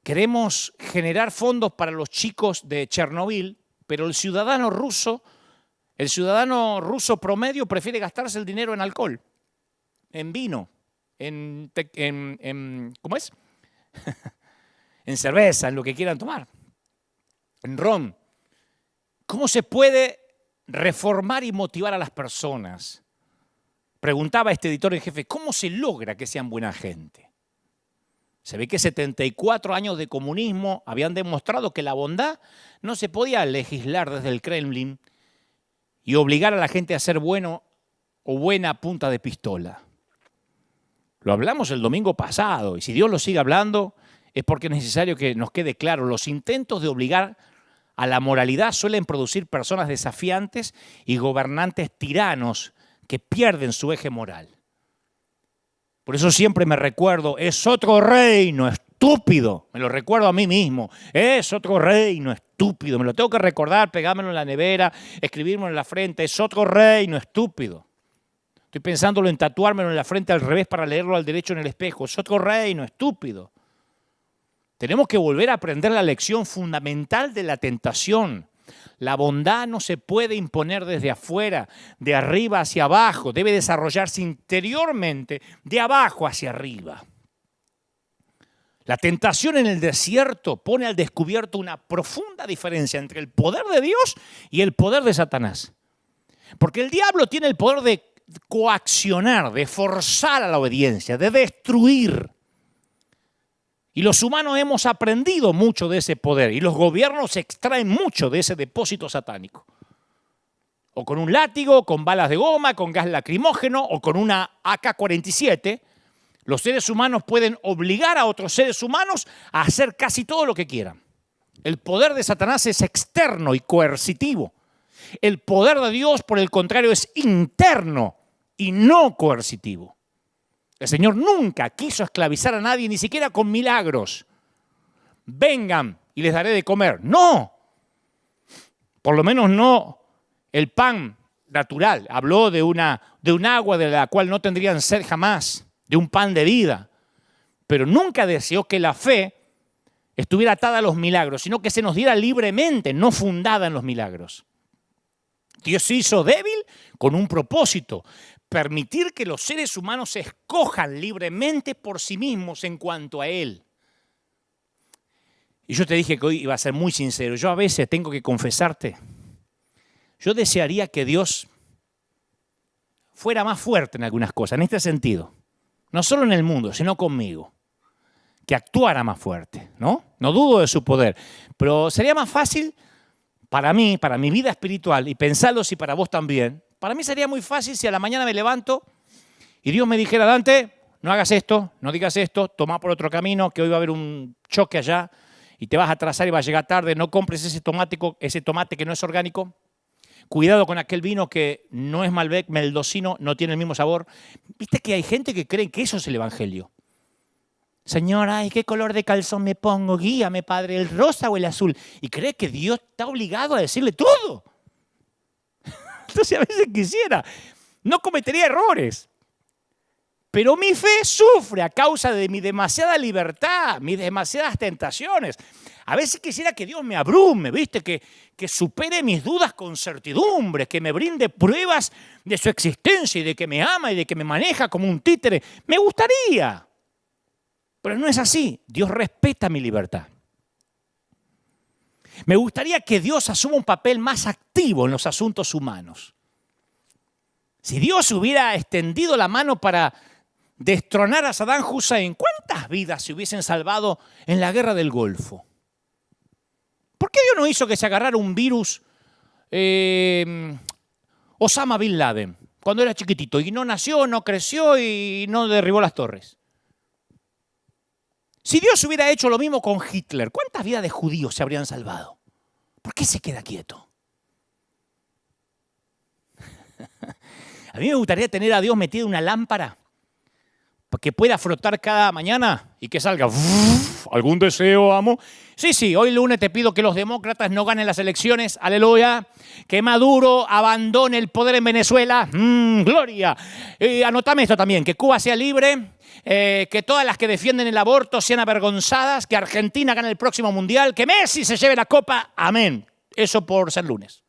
Queremos generar fondos para los chicos de Chernobyl, pero el ciudadano ruso promedio prefiere gastarse el dinero en alcohol, en vino, ¿cómo es? En cerveza, en lo que quieran tomar, en ron. ¿Cómo se puede reformar y motivar a las personas? Preguntaba este editor en jefe, ¿cómo se logra que sean buena gente? Se ve que 74 años de comunismo habían demostrado que la bondad no se podía legislar desde el Kremlin y obligar a la gente a ser bueno o buena a punta de pistola. Lo hablamos el domingo pasado y si Dios lo sigue hablando es porque es necesario que nos quede claro. Los intentos de obligar a la moralidad suelen producir personas desafiantes y gobernantes tiranos que pierden su eje moral. Por eso siempre me recuerdo, es otro reino, estúpido. Me lo recuerdo a mí mismo. Es otro reino, estúpido. Me lo tengo que recordar, pegármelo en la nevera, escribírmelo en la frente. Es otro reino, estúpido. Estoy pensándolo en tatuármelo en la frente al revés para leerlo al derecho en el espejo. Es otro reino, estúpido. Tenemos que volver a aprender la lección fundamental de la tentación. La bondad no se puede imponer desde afuera, de arriba hacia abajo. Debe desarrollarse interiormente, de abajo hacia arriba. La tentación en el desierto pone al descubierto una profunda diferencia entre el poder de Dios y el poder de Satanás. Porque el diablo tiene el poder de coaccionar, de forzar a la obediencia, de destruir. Y los humanos hemos aprendido mucho de ese poder y los gobiernos extraen mucho de ese depósito satánico. O con un látigo, con balas de goma, con gas lacrimógeno o con una AK-47, los seres humanos pueden obligar a otros seres humanos a hacer casi todo lo que quieran. El poder de Satanás es externo y coercitivo. El poder de Dios, por el contrario, es interno y no coercitivo. El Señor nunca quiso esclavizar a nadie, ni siquiera con milagros. Vengan y les daré de comer. No, por lo menos no el pan natural. Habló de un agua de la cual no tendrían sed jamás, de un pan de vida. Pero nunca deseó que la fe estuviera atada a los milagros, sino que se nos diera libremente, no fundada en los milagros. Dios se hizo débil con un propósito, permitir que los seres humanos escojan libremente por sí mismos en cuanto a Él. Y yo te dije que hoy iba a ser muy sincero. Yo a veces tengo que confesarte. Yo desearía que Dios fuera más fuerte en algunas cosas, en este sentido. No solo en el mundo, sino conmigo. Que actuara más fuerte, ¿no? No dudo de su poder. Pero sería más fácil para mí, para mi vida espiritual, y pensarlo si para vos también, para mí sería muy fácil si a la mañana me levanto y Dios me dijera, Dante, no hagas esto, no digas esto, toma por otro camino, que hoy va a haber un choque allá y te vas a atrasar y vas a llegar tarde, no compres ese tomate que no es orgánico. Cuidado con aquel vino que no es Malbec, mendocino, no tiene el mismo sabor. Viste que hay gente que cree que eso es el evangelio. Señora, ay, ¿qué color de calzón me pongo? Guíame, Padre, ¿el rosa o el azul? Y cree que Dios está obligado a decirle todo. Entonces a veces quisiera, no cometería errores. Pero mi fe sufre a causa de mi demasiada libertad, mis demasiadas tentaciones. A veces quisiera que Dios me abrume, ¿viste? Que supere mis dudas con certidumbre, que me brinde pruebas de su existencia y de que me ama y de que me maneja como un títere. Me gustaría. Pero no es así. Dios respeta mi libertad. Me gustaría que Dios asuma un papel más activo en los asuntos humanos. Si Dios hubiera extendido la mano para destronar a Saddam Hussein, ¿cuántas vidas se hubiesen salvado en la guerra del Golfo? ¿Por qué Dios no hizo que se agarrara un virus Osama Bin Laden cuando era chiquitito y no nació, no creció y no derribó las torres? Si Dios hubiera hecho lo mismo con Hitler, ¿cuántas vidas de judíos se habrían salvado? ¿Por qué se queda quieto? A mí me gustaría tener a Dios metido en una lámpara para que pueda frotar cada mañana y que salga. ¿Algún deseo, amo? Sí, hoy lunes te pido que los demócratas no ganen las elecciones. Aleluya. Que Maduro abandone el poder en Venezuela. Gloria. Anotame esto también, que Cuba sea libre. Que todas las que defienden el aborto sean avergonzadas. Que Argentina gane el próximo mundial. Que Messi se lleve la copa. Amén. Eso por ser lunes.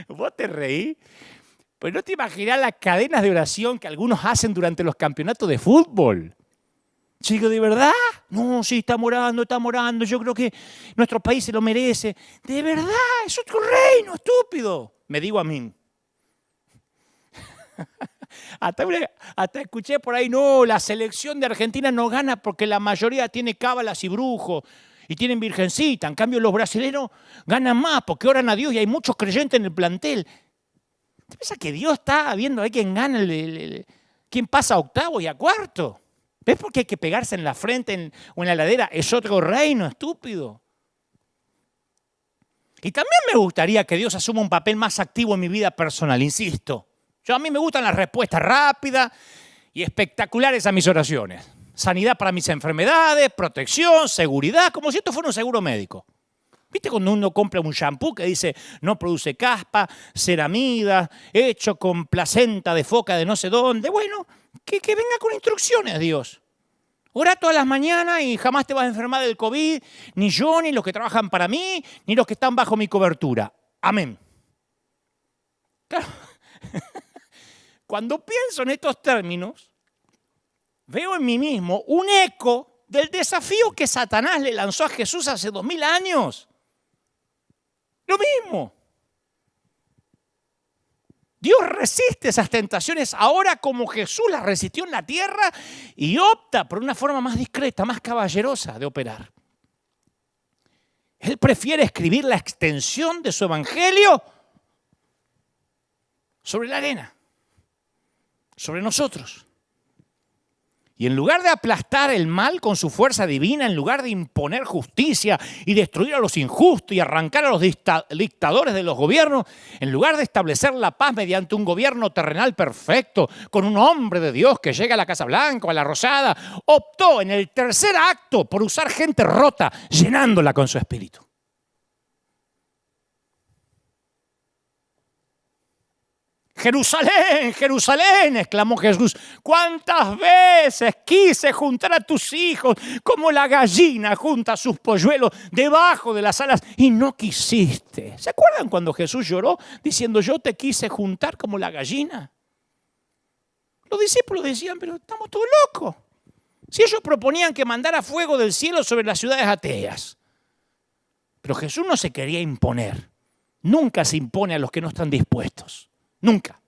¿Vos te reí? Pues no te imaginás las cadenas de oración que algunos hacen durante los campeonatos de fútbol. Chico, ¿de verdad? No, sí, estamos orando. Yo creo que nuestro país se lo merece. ¿De verdad? Es otro reino, estúpido. Me digo a mí. Hasta escuché por ahí, no, la selección de Argentina no gana porque la mayoría tiene cábalas y brujos y tienen virgencita. En cambio, los brasileños ganan más porque oran a Dios y hay muchos creyentes en el plantel. ¿Te piensas que Dios está viendo a quién gana, quién pasa a octavo y a cuarto? ¿Ves por qué hay que pegarse en la frente o en la ladera? Es otro reino, estúpido. Y también me gustaría que Dios asuma un papel más activo en mi vida personal, insisto. A mí me gustan las respuestas rápidas y espectaculares a mis oraciones. Sanidad para mis enfermedades, protección, seguridad, como si esto fuera un seguro médico. ¿Viste cuando uno compra un shampoo que dice no produce caspa, ceramida, hecho con placenta de foca de no sé dónde? Bueno, que venga con instrucciones, Dios. Orá todas las mañanas y jamás te vas a enfermar del COVID, ni yo, ni los que trabajan para mí, ni los que están bajo mi cobertura. Amén. Claro. Cuando pienso en estos términos, veo en mí mismo un eco del desafío que Satanás le lanzó a Jesús hace 2000 años. Lo mismo. Dios resiste esas tentaciones ahora como Jesús las resistió en la tierra y opta por una forma más discreta, más caballerosa de operar. Él prefiere escribir la extensión de su evangelio sobre la arena, sobre nosotros. Y en lugar de aplastar el mal con su fuerza divina, en lugar de imponer justicia y destruir a los injustos y arrancar a los dictadores de los gobiernos, en lugar de establecer la paz mediante un gobierno terrenal perfecto, con un hombre de Dios que llega a la Casa Blanca o a la Rosada, optó en el tercer acto por usar gente rota, llenándola con su espíritu. Jerusalén, Jerusalén, exclamó Jesús, ¿cuántas veces quise juntar a tus hijos como la gallina junta sus polluelos debajo de las alas y no quisiste? ¿Se acuerdan cuando Jesús lloró diciendo yo te quise juntar como la gallina? Los discípulos decían, pero estamos todos locos. Si ellos proponían que mandara fuego del cielo sobre las ciudades ateas. Pero Jesús no se quería imponer. Nunca se impone a los que no están dispuestos. Nunca.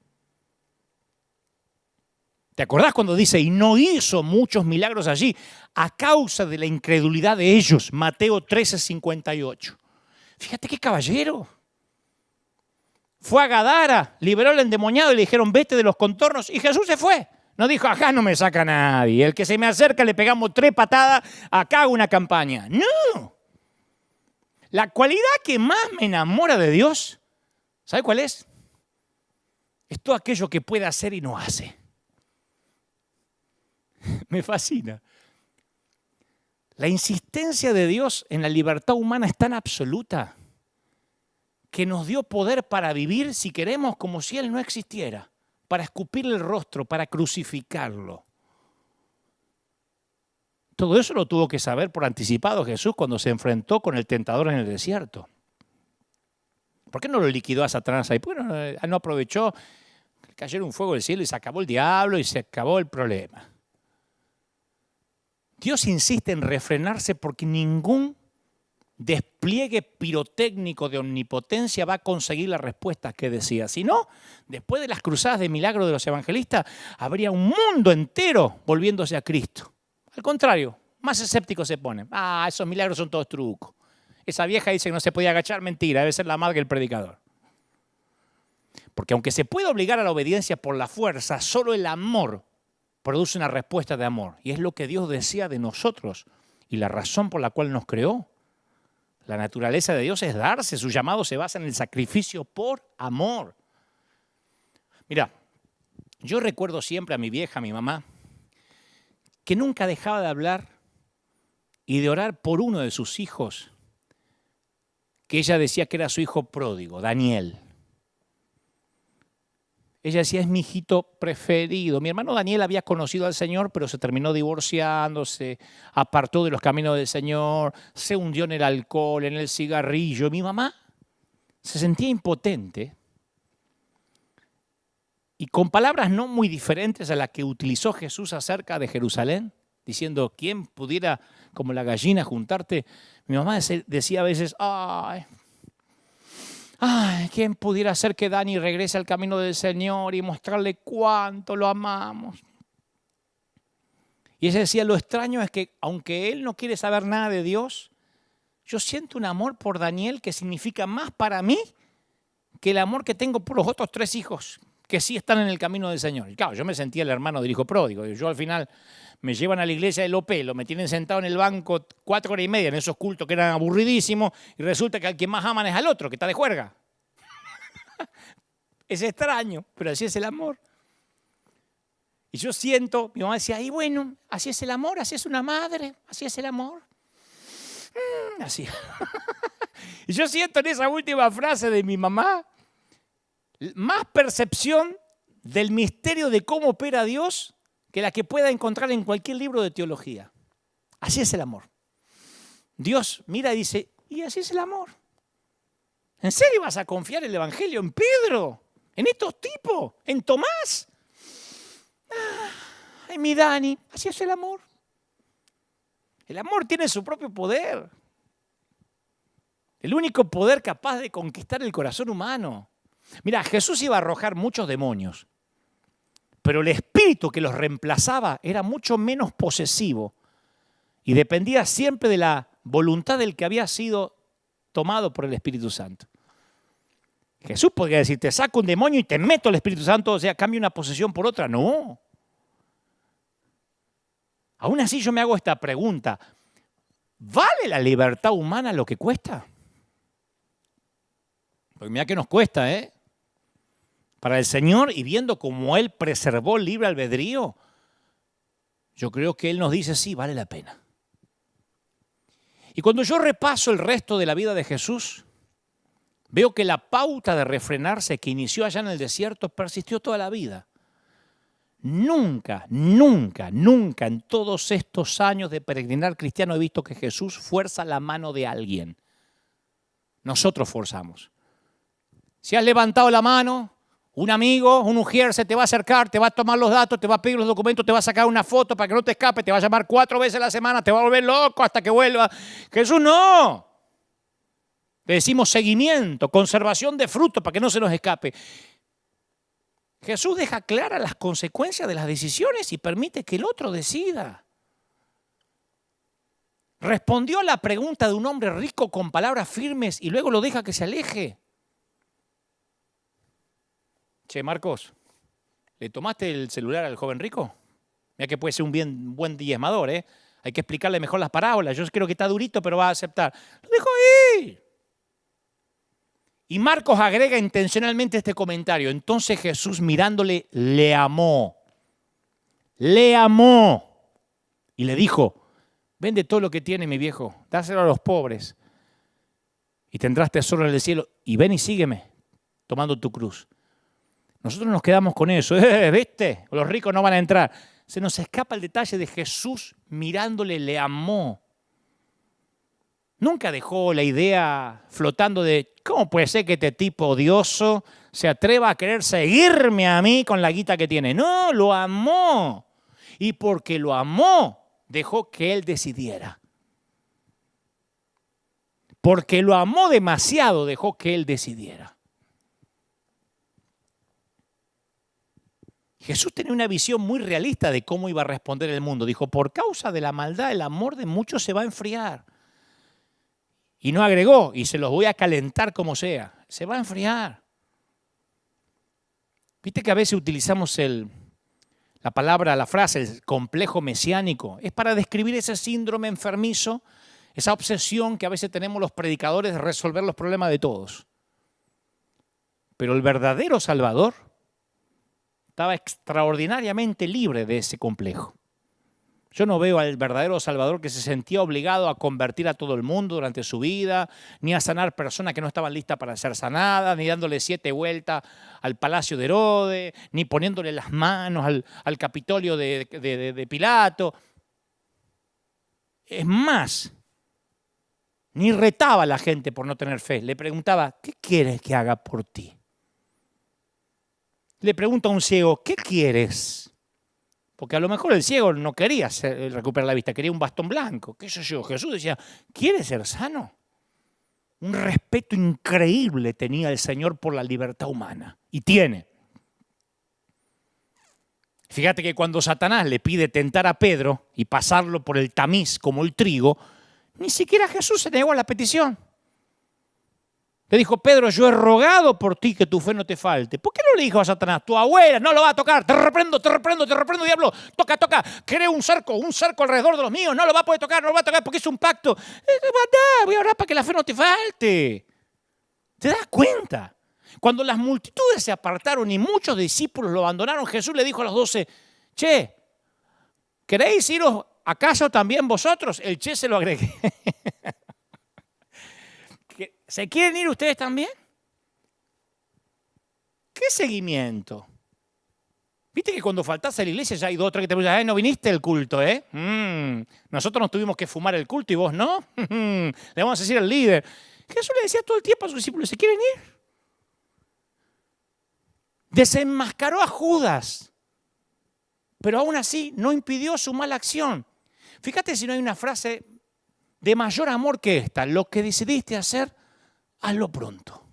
¿Te acordás cuando dice, y no hizo muchos milagros allí a causa de la incredulidad de ellos? Mateo 13:58. Fíjate qué caballero. Fue a Gadara, liberó al endemoniado y le dijeron, vete de los contornos. Y Jesús se fue. No dijo, acá no me saca nadie. El que se me acerca le pegamos 3 patadas, acá hago una campaña. No. La cualidad que más me enamora de Dios, ¿sabe cuál es? Es todo aquello que puede hacer y no hace. Me fascina. La insistencia de Dios en la libertad humana es tan absoluta que nos dio poder para vivir, si queremos, como si Él no existiera, para escupirle el rostro, para crucificarlo. Todo eso lo tuvo que saber por anticipado Jesús cuando se enfrentó con el tentador en el desierto. ¿Por qué no lo liquidó a Satanás ahí? Bueno, no aprovechó, cayó un fuego del cielo y se acabó el diablo y se acabó el problema. Dios insiste en refrenarse porque ningún despliegue pirotécnico de omnipotencia va a conseguir las respuestas que decía. Si no, después de las cruzadas de milagro de los evangelistas, habría un mundo entero volviéndose a Cristo. Al contrario, más escépticos se ponen. Esos milagros son todos trucos. Esa vieja dice que no se podía agachar, mentira, debe ser la madre del predicador. Porque aunque se puede obligar a la obediencia por la fuerza, solo el amor produce una respuesta de amor. Y es lo que Dios decía de nosotros y la razón por la cual nos creó. La naturaleza de Dios es darse, su llamado se basa en el sacrificio por amor. Mira, yo recuerdo siempre a mi vieja, a mi mamá, que nunca dejaba de hablar y de orar por uno de sus hijos, que ella decía que era su hijo pródigo, Daniel. Ella decía, es mi hijito preferido. Mi hermano Daniel había conocido al Señor, pero se terminó divorciando, se apartó de los caminos del Señor, se hundió en el alcohol, en el cigarrillo. Mi mamá se sentía impotente y con palabras no muy diferentes a las que utilizó Jesús acerca de Jerusalén, diciendo, ¿quién pudiera como la gallina juntarte? Mi mamá decía a veces, ¿quién pudiera hacer que Dani regrese al camino del Señor y mostrarle cuánto lo amamos? Y ella decía, lo extraño es que aunque él no quiere saber nada de Dios, yo siento un amor por Daniel que significa más para mí que el amor que tengo por los otros 3 hijos que sí están en el camino del Señor. Y claro, yo me sentía el hermano del hijo pródigo. Yo al final me llevan a la iglesia de Lopelo, me tienen sentado en el banco 4 horas y media en esos cultos que eran aburridísimos y resulta que al que más aman es al otro, que está de juerga. Es extraño, pero así es el amor. Y yo siento, mi mamá decía, y bueno, así es el amor, así es una madre, así es el amor. Así. Y yo siento en esa última frase de mi mamá más percepción del misterio de cómo opera Dios que la que pueda encontrar en cualquier libro de teología. Así es el amor. Dios mira y dice, y así es el amor. ¿En serio vas a confiar en el Evangelio en Pedro? ¿En estos tipos? ¿En Tomás? En mi Dani. Así es el amor. El amor tiene su propio poder. El único poder capaz de conquistar el corazón humano. Mira, Jesús iba a arrojar muchos demonios, pero el espíritu que los reemplazaba era mucho menos posesivo y dependía siempre de la voluntad del que había sido tomado por el Espíritu Santo. Jesús podría decir, te saco un demonio y te meto el Espíritu Santo, o sea, cambio una posesión por otra. No. Aún así yo me hago esta pregunta, ¿vale la libertad humana lo que cuesta? Porque mira que nos cuesta, Para el Señor, y viendo cómo Él preservó el libre albedrío, yo creo que Él nos dice, sí, vale la pena. Y cuando yo repaso el resto de la vida de Jesús, veo que la pauta de refrenarse que inició allá en el desierto persistió toda la vida. Nunca, nunca, nunca en todos estos años de peregrinar cristiano he visto que Jesús fuerza la mano de alguien. Nosotros forzamos. Si has levantado la mano Un amigo, un ujier se te va a acercar, te va a tomar los datos, te va a pedir los documentos, te va a sacar una foto para que no te escape, te va a llamar 4 veces a la semana, te va a volver loco hasta que vuelva. Jesús no. Le decimos seguimiento, conservación de fruto para que no se nos escape. Jesús deja claras las consecuencias de las decisiones y permite que el otro decida. Respondió a la pregunta de un hombre rico con palabras firmes y luego lo deja que se aleje. Che, Marcos, ¿le tomaste el celular al joven rico? Mira que puede ser un buen diezmador, ¿eh? Hay que explicarle mejor las parábolas. Yo creo que está durito, pero va a aceptar. Lo dejó ir. Y Marcos agrega intencionalmente este comentario. Entonces Jesús, mirándole, le amó. Le amó. Y le dijo, vende todo lo que tiene, mi viejo, dáselo a los pobres y tendrás tesoro en el cielo. Y ven y sígueme, tomando tu cruz. Nosotros nos quedamos con eso. ¿Viste? Los ricos no van a entrar. Se nos escapa el detalle de Jesús mirándole, le amó. Nunca dejó la idea flotando de ¿cómo puede ser que este tipo odioso se atreva a querer seguirme a mí con la guita que tiene? No, lo amó. Y porque lo amó, dejó que él decidiera. Porque lo amó demasiado, dejó que él decidiera. Jesús tenía una visión muy realista de cómo iba a responder el mundo. Dijo, por causa de la maldad, el amor de muchos se va a enfriar. Y no agregó, y se los voy a calentar como sea. Se va a enfriar. Viste que a veces utilizamos la palabra, la frase, el complejo mesiánico. Es para describir ese síndrome enfermizo, esa obsesión que a veces tenemos los predicadores de resolver los problemas de todos. Pero el verdadero Salvador estaba extraordinariamente libre de ese complejo. Yo no veo al verdadero Salvador que se sentía obligado a convertir a todo el mundo durante su vida, ni a sanar personas que no estaban listas para ser sanadas, ni dándole 7 vueltas al palacio de Herodes, ni poniéndole las manos al Capitolio de Pilato. Es más, ni retaba a la gente por no tener fe. Le preguntaba, ¿qué quieres que haga por ti? Le pregunta a un ciego, ¿qué quieres? Porque a lo mejor el ciego no quería recuperar la vista, quería un bastón blanco. ¿Qué sé yo? Jesús decía, ¿quieres ser sano? Un respeto increíble tenía el Señor por la libertad humana. Y tiene. Fíjate que cuando Satanás le pide tentar a Pedro y pasarlo por el tamiz como el trigo, ni siquiera Jesús se negó a la petición. Le dijo, Pedro, yo he rogado por ti que tu fe no te falte. ¿Por qué no le dijo a Satanás, tu abuela no lo va a tocar? Te reprendo, diablo. Toca. Creo un cerco alrededor de los míos. No lo va a poder tocar, no lo va a tocar porque es un pacto. Voy a orar para que la fe no te falte. ¿Te das cuenta? Cuando las multitudes se apartaron y muchos discípulos lo abandonaron, Jesús le dijo a los 12, che, ¿queréis iros acaso también vosotros? El che se lo agregué. ¿Se quieren ir ustedes también? ¿Qué seguimiento? Viste que cuando faltás a la iglesia ya hay 2 o 3 que te preguntan, no viniste al culto, ¿eh? Nosotros nos tuvimos que fumar el culto y vos no. Le vamos a decir al líder. Jesús le decía todo el tiempo a sus discípulos, ¿se quieren ir? Desenmascaró a Judas, pero aún así no impidió su mala acción. Fíjate si no hay una frase de mayor amor que esta. Lo que decidiste hacer, hazlo pronto.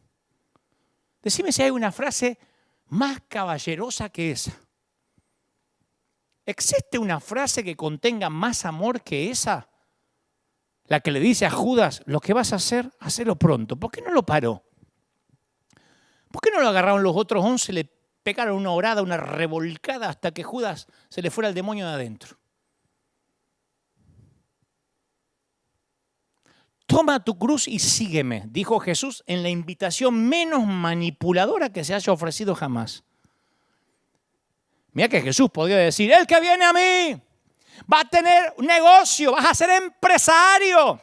Decime si hay una frase más caballerosa que esa. ¿Existe una frase que contenga más amor que esa? La que le dice a Judas, lo que vas a hacer, hacelo pronto. ¿Por qué no lo paró? ¿Por qué no lo agarraron los otros 11, le pegaron una orada, una revolcada hasta que Judas se le fuera el demonio de adentro? Toma tu cruz y sígueme, dijo Jesús en la invitación menos manipuladora que se haya ofrecido jamás. Mira que Jesús podría decir, el que viene a mí va a tener un negocio, vas a ser empresario.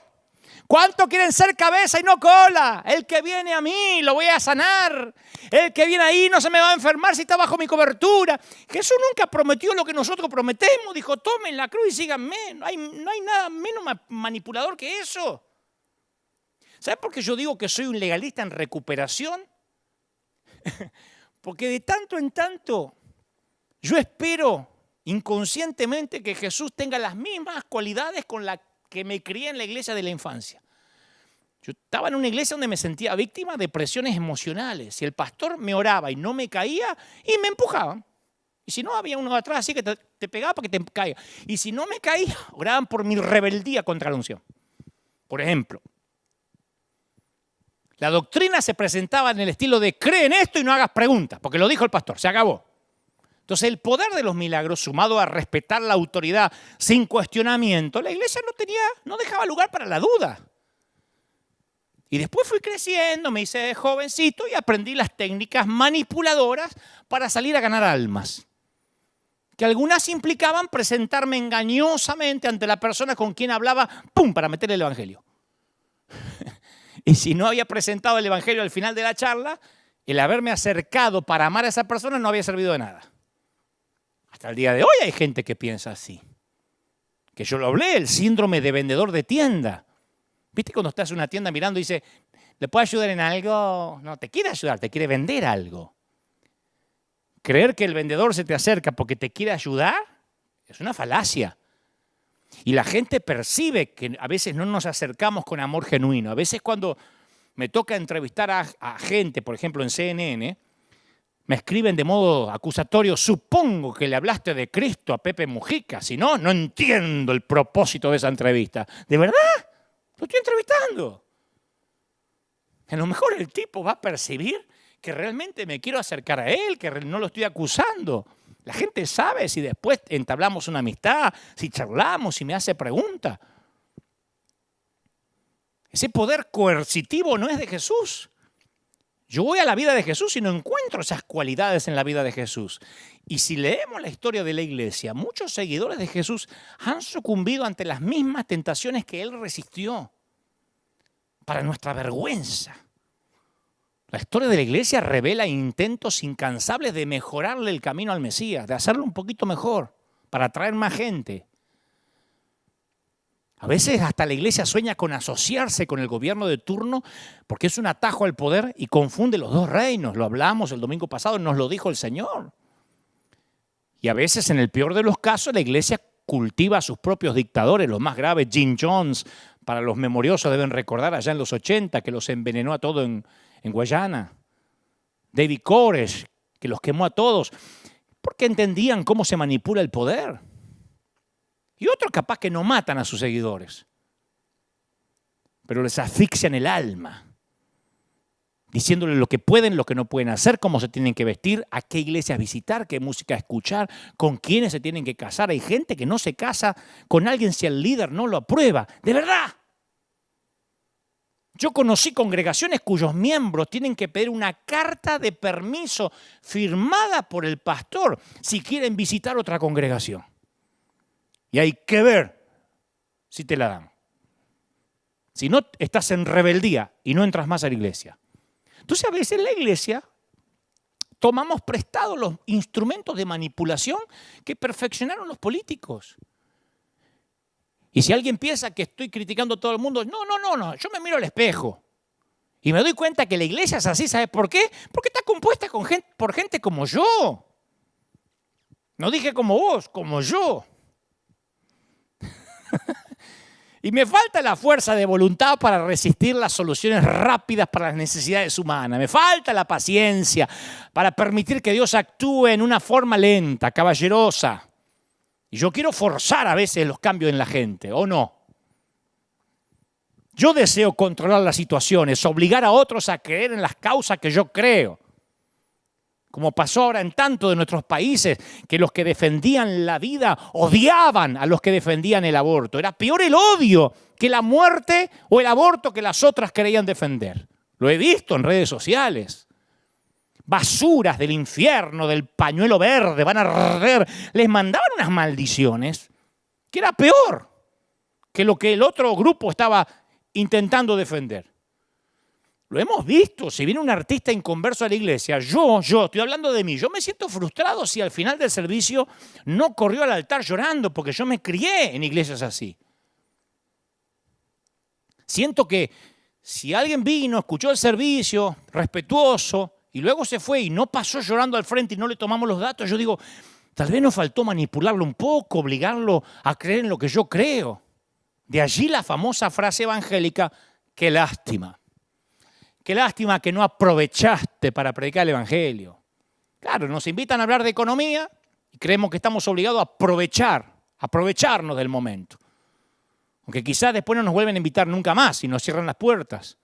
¿Cuántos quieren ser cabeza y no cola? El que viene a mí lo voy a sanar. El que viene ahí no se me va a enfermar si está bajo mi cobertura. Jesús nunca prometió lo que nosotros prometemos. Dijo, tomen la cruz y síganme. No hay nada menos manipulador que eso. ¿Sabes por qué yo digo que soy un legalista en recuperación? Porque de tanto en tanto yo espero inconscientemente que Jesús tenga las mismas cualidades con las que me crié en la iglesia de la infancia. Yo estaba en una iglesia donde me sentía víctima de presiones emocionales. Y el pastor me oraba y no me caía y me empujaban. Y si no, había uno de atrás así que te pegaba para que te caiga. Y si no me caía, oraban por mi rebeldía contra la unción. Por ejemplo, la doctrina se presentaba en el estilo de cree en esto y no hagas preguntas, porque lo dijo el pastor, se acabó. Entonces el poder de los milagros, sumado a respetar la autoridad sin cuestionamiento, la iglesia no dejaba lugar para la duda. Y después fui creciendo, me hice jovencito y aprendí las técnicas manipuladoras para salir a ganar almas. Que algunas implicaban presentarme engañosamente ante la persona con quien hablaba, ¡pum!, para meterle el evangelio. Y si no había presentado el evangelio al final de la charla, el haberme acercado para amar a esa persona no había servido de nada. Hasta el día de hoy hay gente que piensa así. Que yo lo hablé, el síndrome de vendedor de tienda. ¿Viste cuando estás en una tienda mirando y dice, ¿le puedo ayudar en algo? No, te quiere ayudar, te quiere vender algo. Creer que el vendedor se te acerca porque te quiere ayudar es una falacia. Y la gente percibe que a veces no nos acercamos con amor genuino. A veces cuando me toca entrevistar a gente, por ejemplo en CNN, me escriben de modo acusatorio, supongo que le hablaste de Cristo a Pepe Mujica, si no, no entiendo el propósito de esa entrevista. ¿De verdad? Lo estoy entrevistando. A lo mejor el tipo va a percibir que realmente me quiero acercar a él, que no lo estoy acusando. La gente sabe si después entablamos una amistad, si charlamos, si me hace preguntas. Ese poder coercitivo no es de Jesús. Yo voy a la vida de Jesús y no encuentro esas cualidades en la vida de Jesús. Y si leemos la historia de la iglesia, muchos seguidores de Jesús han sucumbido ante las mismas tentaciones que Él resistió. Para nuestra vergüenza. La historia de la iglesia revela intentos incansables de mejorarle el camino al Mesías, de hacerlo un poquito mejor, para atraer más gente. A veces hasta la iglesia sueña con asociarse con el gobierno de turno porque es un atajo al poder y confunde los dos reinos. Lo hablamos el domingo pasado, nos lo dijo el Señor. Y a veces, en el peor de los casos, la iglesia cultiva a sus propios dictadores. Los más graves, Jim Jones, para los memoriosos deben recordar allá en los 80, que los envenenó a todos en Guayana. David Koresh, que los quemó a todos, porque entendían cómo se manipula el poder. Y otros capaz que no matan a sus seguidores, pero les asfixian el alma, diciéndoles lo que pueden, lo que no pueden hacer, cómo se tienen que vestir, a qué iglesias visitar, qué música escuchar, con quiénes se tienen que casar. Hay gente que no se casa con alguien si el líder no lo aprueba. ¡De verdad! Yo conocí congregaciones cuyos miembros tienen que pedir una carta de permiso firmada por el pastor si quieren visitar otra congregación. Y hay que ver si te la dan. Si no, estás en rebeldía y no entras más a la iglesia. Entonces, a veces en la iglesia tomamos prestados los instrumentos de manipulación que perfeccionaron los políticos. Y si alguien piensa que estoy criticando a todo el mundo, no, yo me miro al espejo. Y me doy cuenta que la iglesia es así, ¿sabes por qué? Porque está compuesta por gente como yo. No dije como vos, como yo. Y me falta la fuerza de voluntad para resistir las soluciones rápidas para las necesidades humanas. Me falta la paciencia para permitir que Dios actúe en una forma lenta, caballerosa. Y yo quiero forzar a veces los cambios en la gente, ¿o no? Yo deseo controlar las situaciones, obligar a otros a creer en las causas que yo creo. Como pasó ahora en tantos de nuestros países, que los que defendían la vida odiaban a los que defendían el aborto. Era peor el odio que la muerte o el aborto que las otras creían defender. Lo he visto en redes sociales. Basuras del infierno, del pañuelo verde, van a arder. Les mandaban unas maldiciones que era peor que lo que el otro grupo estaba intentando defender. Lo hemos visto. Si viene un artista inconverso a la iglesia, yo estoy hablando de mí, yo me siento frustrado si al final del servicio no corrió al altar llorando, porque yo me crié en iglesias así. Siento que si alguien vino, escuchó el servicio, respetuoso, y luego se fue y no pasó llorando al frente y no le tomamos los datos, yo digo, tal vez nos faltó manipularlo un poco, obligarlo a creer en lo que yo creo. De allí la famosa frase evangélica, qué lástima. Qué lástima que no aprovechaste para predicar el evangelio. Claro, nos invitan a hablar de economía y creemos que estamos obligados a aprovecharnos del momento. Aunque quizás después no nos vuelven a invitar nunca más y nos cierran las puertas.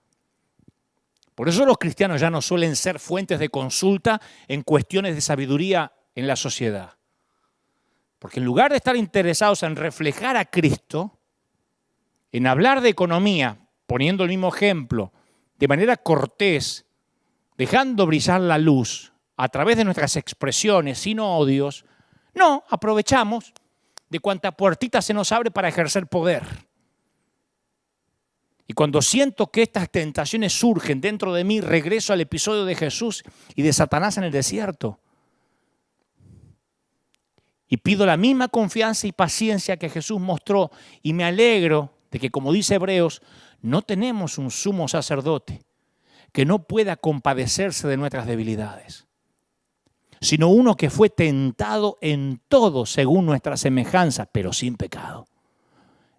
Por eso los cristianos ya no suelen ser fuentes de consulta en cuestiones de sabiduría en la sociedad. Porque en lugar de estar interesados en reflejar a Cristo, en hablar de economía, poniendo el mismo ejemplo, de manera cortés, dejando brillar la luz a través de nuestras expresiones, sin odios, no, aprovechamos de cuanta puertita se nos abre para ejercer poder. Y cuando siento que estas tentaciones surgen dentro de mí, regreso al episodio de Jesús y de Satanás en el desierto. Y pido la misma confianza y paciencia que Jesús mostró y me alegro de que, como dice Hebreos, no tenemos un sumo sacerdote que no pueda compadecerse de nuestras debilidades, sino uno que fue tentado en todo según nuestra semejanza, pero sin pecado.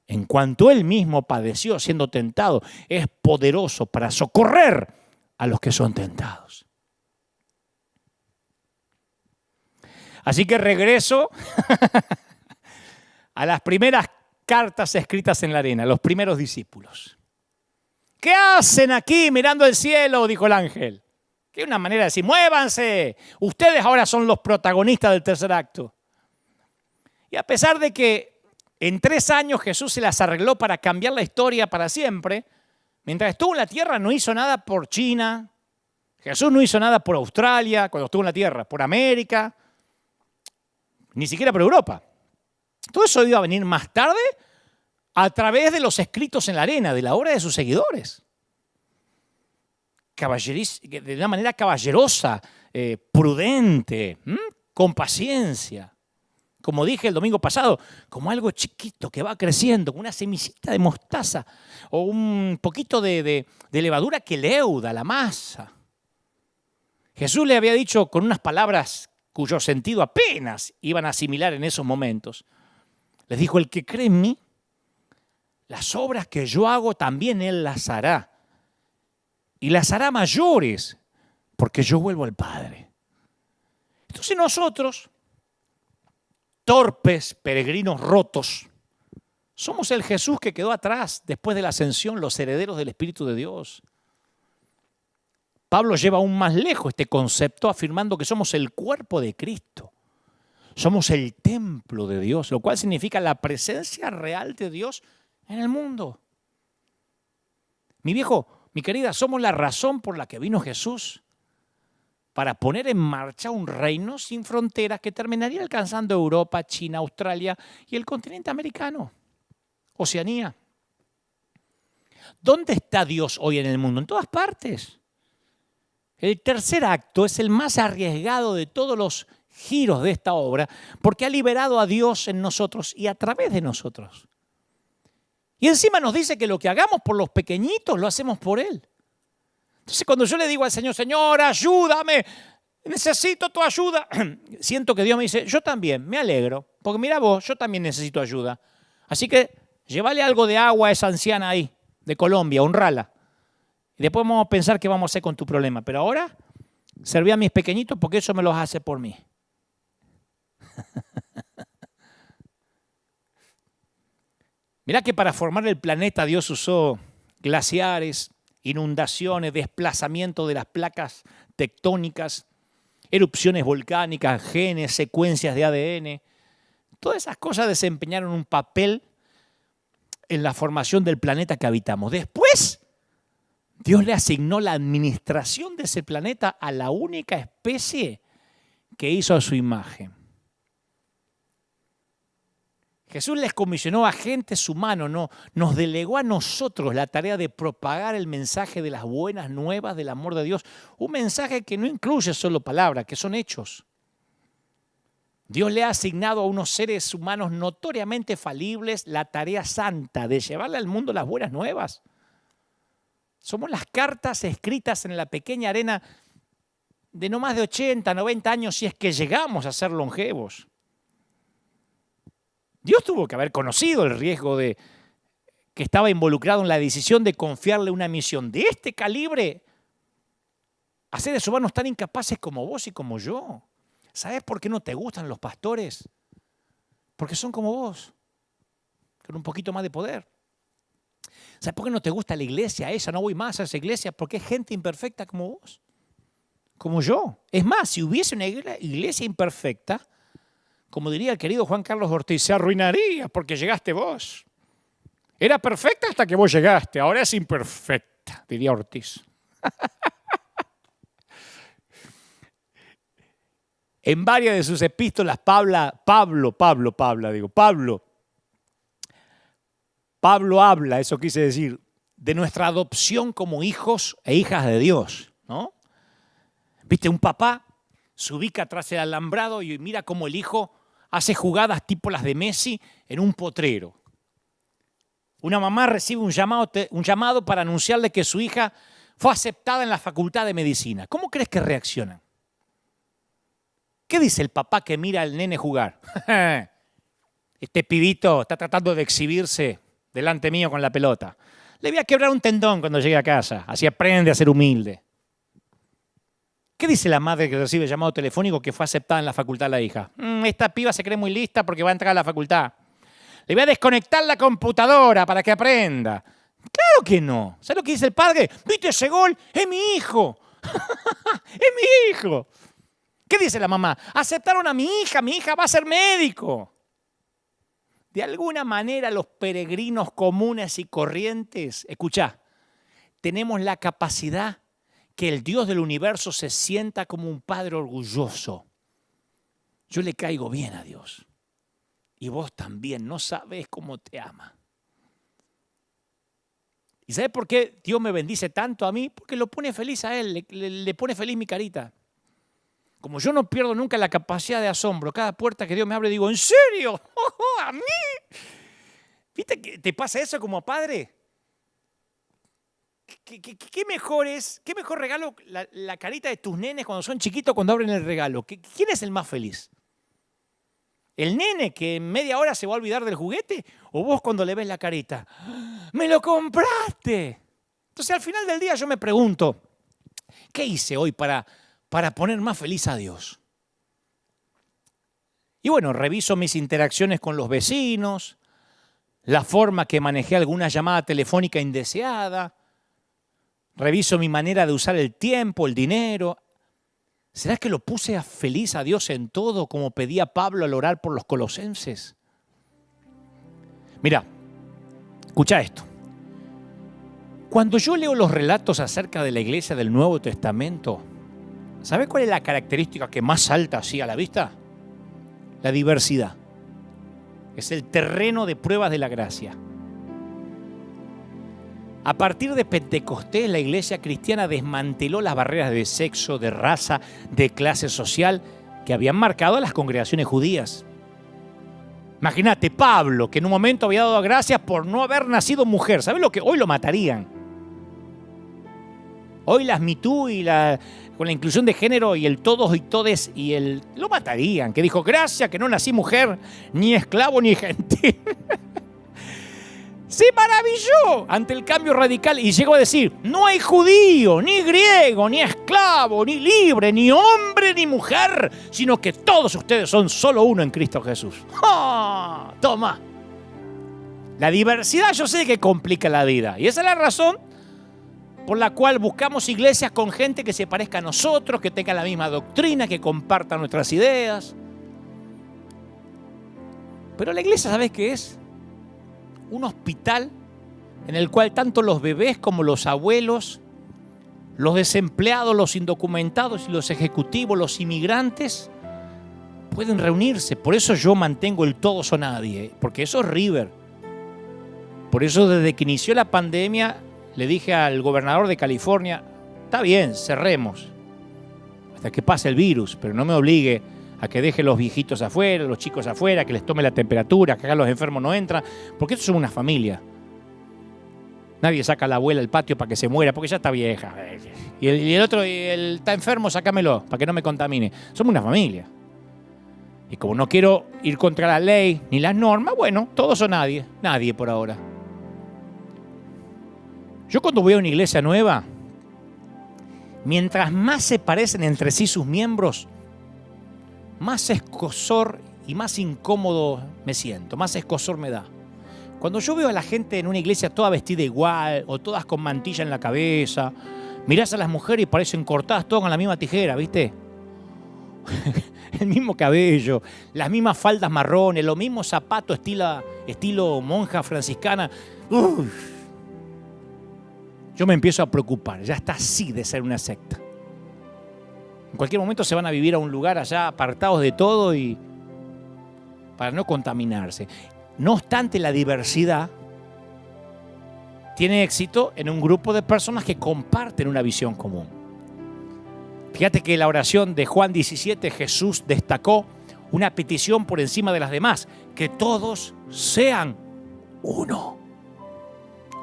En cuanto él mismo padeció siendo tentado, es poderoso para socorrer a los que son tentados. Así que regreso a las primeras cartas escritas en la arena, los primeros discípulos. ¿Qué hacen aquí mirando el cielo?, dijo el ángel. Que es una manera de decir, muévanse, ustedes ahora son los protagonistas del tercer acto. Y a pesar de que en 3 años Jesús se las arregló para cambiar la historia para siempre, mientras estuvo en la tierra no hizo nada por China, Jesús no hizo nada por Australia cuando estuvo en la tierra, por América, ni siquiera por Europa. Todo eso iba a venir más tarde a través de los escritos en la arena, de la obra de sus seguidores. De una manera caballerosa, prudente, con paciencia. Como dije el domingo pasado, como algo chiquito que va creciendo, como una semillita de mostaza o un poquito de levadura que leuda la masa. Jesús le había dicho con unas palabras cuyo sentido apenas iban a asimilar en esos momentos. Les dijo, el que cree en mí, las obras que yo hago también él las hará. Y las hará mayores, porque yo vuelvo al Padre. Entonces nosotros, torpes, peregrinos rotos, somos el Jesús que quedó atrás después de la ascensión, los herederos del Espíritu de Dios. Pablo lleva aún más lejos este concepto afirmando que somos el cuerpo de Cristo. Somos el templo de Dios, lo cual significa la presencia real de Dios en el mundo. Mi viejo, mi querida, somos la razón por la que vino Jesús para poner en marcha un reino sin fronteras que terminaría alcanzando Europa, China, Australia y el continente americano, Oceanía. ¿Dónde está Dios hoy en el mundo? En todas partes. El tercer acto es el más arriesgado de todos los giros de esta obra porque ha liberado a Dios en nosotros y a través de nosotros. Y encima nos dice que lo que hagamos por los pequeñitos lo hacemos por Él. Entonces cuando yo le digo al Señor, Señor, ayúdame, necesito tu ayuda, siento que Dios me dice, yo también, me alegro, porque mira vos, yo también necesito ayuda. Así que llévale algo de agua a esa anciana ahí, de Colombia, honrala. Y después vamos a pensar qué vamos a hacer con tu problema. Pero ahora, serví a mis pequeñitos porque eso me los hace por mí. Mirá que para formar el planeta Dios usó glaciares, inundaciones, desplazamiento de las placas tectónicas, erupciones volcánicas, genes, secuencias de ADN. Todas esas cosas desempeñaron un papel en la formación del planeta que habitamos. Después, Dios le asignó la administración de ese planeta a la única especie que hizo a su imagen. Jesús les comisionó a agentes humanos, no, nos delegó a nosotros la tarea de propagar el mensaje de las buenas nuevas del amor de Dios. Un mensaje que no incluye solo palabras, que son hechos. Dios le ha asignado a unos seres humanos notoriamente falibles la tarea santa de llevarle al mundo las buenas nuevas. Somos las cartas escritas en la pequeña arena de no más de 80, 90 años si es que llegamos a ser longevos. Dios tuvo que haber conocido el riesgo de que estaba involucrado en la decisión de confiarle una misión de este calibre a seres humanos tan incapaces como vos y como yo. ¿Sabes por qué no te gustan los pastores? Porque son como vos, con un poquito más de poder. ¿Sabes por qué no te gusta la iglesia esa? No voy más a esa iglesia porque es gente imperfecta como vos, como yo. Es más, si hubiese una iglesia imperfecta, como diría el querido Juan Carlos Ortiz, se arruinaría porque llegaste vos. Era perfecta hasta que vos llegaste, ahora es imperfecta, diría Ortiz. En varias de sus epístolas, Pablo habla, eso quise decir, de nuestra adopción como hijos e hijas de Dios, ¿no? Viste, un papá se ubica tras el alambrado y mira cómo el hijo hace jugadas tipo las de Messi en un potrero. Una mamá recibe un llamado para anunciarle que su hija fue aceptada en la Facultad de Medicina. ¿Cómo crees que reaccionan? ¿Qué dice el papá que mira al nene jugar? Este pibito está tratando de exhibirse delante mío con la pelota. Le voy a quebrar un tendón cuando llegue a casa, así aprende a ser humilde. ¿Qué dice la madre que recibe el llamado telefónico que fue aceptada en la facultad de la hija? Esta piba se cree muy lista porque va a entrar a la facultad. Le voy a desconectar la computadora para que aprenda. Claro que no. ¿Sabes lo que dice el padre? ¿Viste ese gol? ¡Es mi hijo! ¡Es mi hijo! ¿Qué dice la mamá? Aceptaron a mi hija va a ser médico. De alguna manera los peregrinos comunes y corrientes, escuchá, tenemos la capacidad que el Dios del universo se sienta como un padre orgulloso. Yo le caigo bien a Dios. Y vos también, no sabés cómo te ama. ¿Y sabés por qué Dios me bendice tanto a mí? Porque lo pone feliz a Él, le pone feliz mi carita. Como yo no pierdo nunca la capacidad de asombro, cada puerta que Dios me abre digo, ¿en serio? ¿A mí? ¿Viste que te pasa eso como padre? ¿Qué mejor regalo la carita de tus nenes cuando son chiquitos cuando abren el regalo? ¿Quién es el más feliz? ¿El nene que en media hora se va a olvidar del juguete? ¿O vos cuando le ves la carita? ¡Me lo compraste! Entonces al final del día yo me pregunto, ¿qué hice hoy para poner más feliz a Dios? Y bueno, reviso mis interacciones con los vecinos, la forma que manejé alguna llamada telefónica indeseada, reviso mi manera de usar el tiempo, el dinero. ¿Será que lo puse feliz a Dios en todo, como pedía Pablo al orar por los colosenses? Mira, escucha esto. Cuando yo leo los relatos acerca de la iglesia del Nuevo Testamento, ¿sabes cuál es la característica que más salta así a la vista? La diversidad. Es el terreno de pruebas de la gracia. A partir de Pentecostés, la iglesia cristiana desmanteló las barreras de sexo, de raza, de clase social que habían marcado a las congregaciones judías. Imagínate, Pablo, que en un momento había dado gracias por no haber nacido mujer. ¿Sabes lo que? Hoy lo matarían. Hoy las Me Too y con la inclusión de género y el todos y todes lo matarían. Que dijo, gracias que no nací mujer, ni esclavo ni gentil. Se maravilló ante el cambio radical y llegó a decir, no hay judío, ni griego, ni esclavo, ni libre, ni hombre, ni mujer, sino que todos ustedes son solo uno en Cristo Jesús. ¡Oh! Toma. La diversidad yo sé que complica la vida y esa es la razón por la cual buscamos iglesias con gente que se parezca a nosotros, que tenga la misma doctrina, que comparta nuestras ideas. Pero la iglesia, ¿sabes qué es? Un hospital en el cual tanto los bebés como los abuelos, los desempleados, los indocumentados y los ejecutivos, los inmigrantes, pueden reunirse. Por eso yo mantengo el todos o nadie, porque eso es River. Por eso desde que inició la pandemia le dije al gobernador de California, está bien, cerremos hasta que pase el virus, pero no me obligue a que deje los viejitos afuera, los chicos afuera, que les tome la temperatura, que acá los enfermos no entran, porque esto es una familia. Nadie saca a la abuela al patio para que se muera, porque ya está vieja. Y el otro está enfermo, sácamelo, para que no me contamine. Somos una familia. Y como no quiero ir contra la ley ni las normas, bueno, todos o nadie. Nadie por ahora. Yo cuando voy a una iglesia nueva, mientras más se parecen entre sí sus miembros, más escozor y más incómodo me siento, más escozor me da. Cuando yo veo a la gente en una iglesia toda vestida igual o todas con mantilla en la cabeza, mirás a las mujeres y parecen cortadas todas con la misma tijera, ¿viste? El mismo cabello, las mismas faldas marrones, los mismos zapatos estilo monja franciscana. Uf. Yo me empiezo a preocupar, ya está así de ser una secta. En cualquier momento se van a vivir a un lugar allá apartados de todo y para no contaminarse. No obstante, la diversidad tiene éxito en un grupo de personas que comparten una visión común. Fíjate que en la oración de Juan 17 Jesús destacó una petición por encima de las demás, que todos sean uno.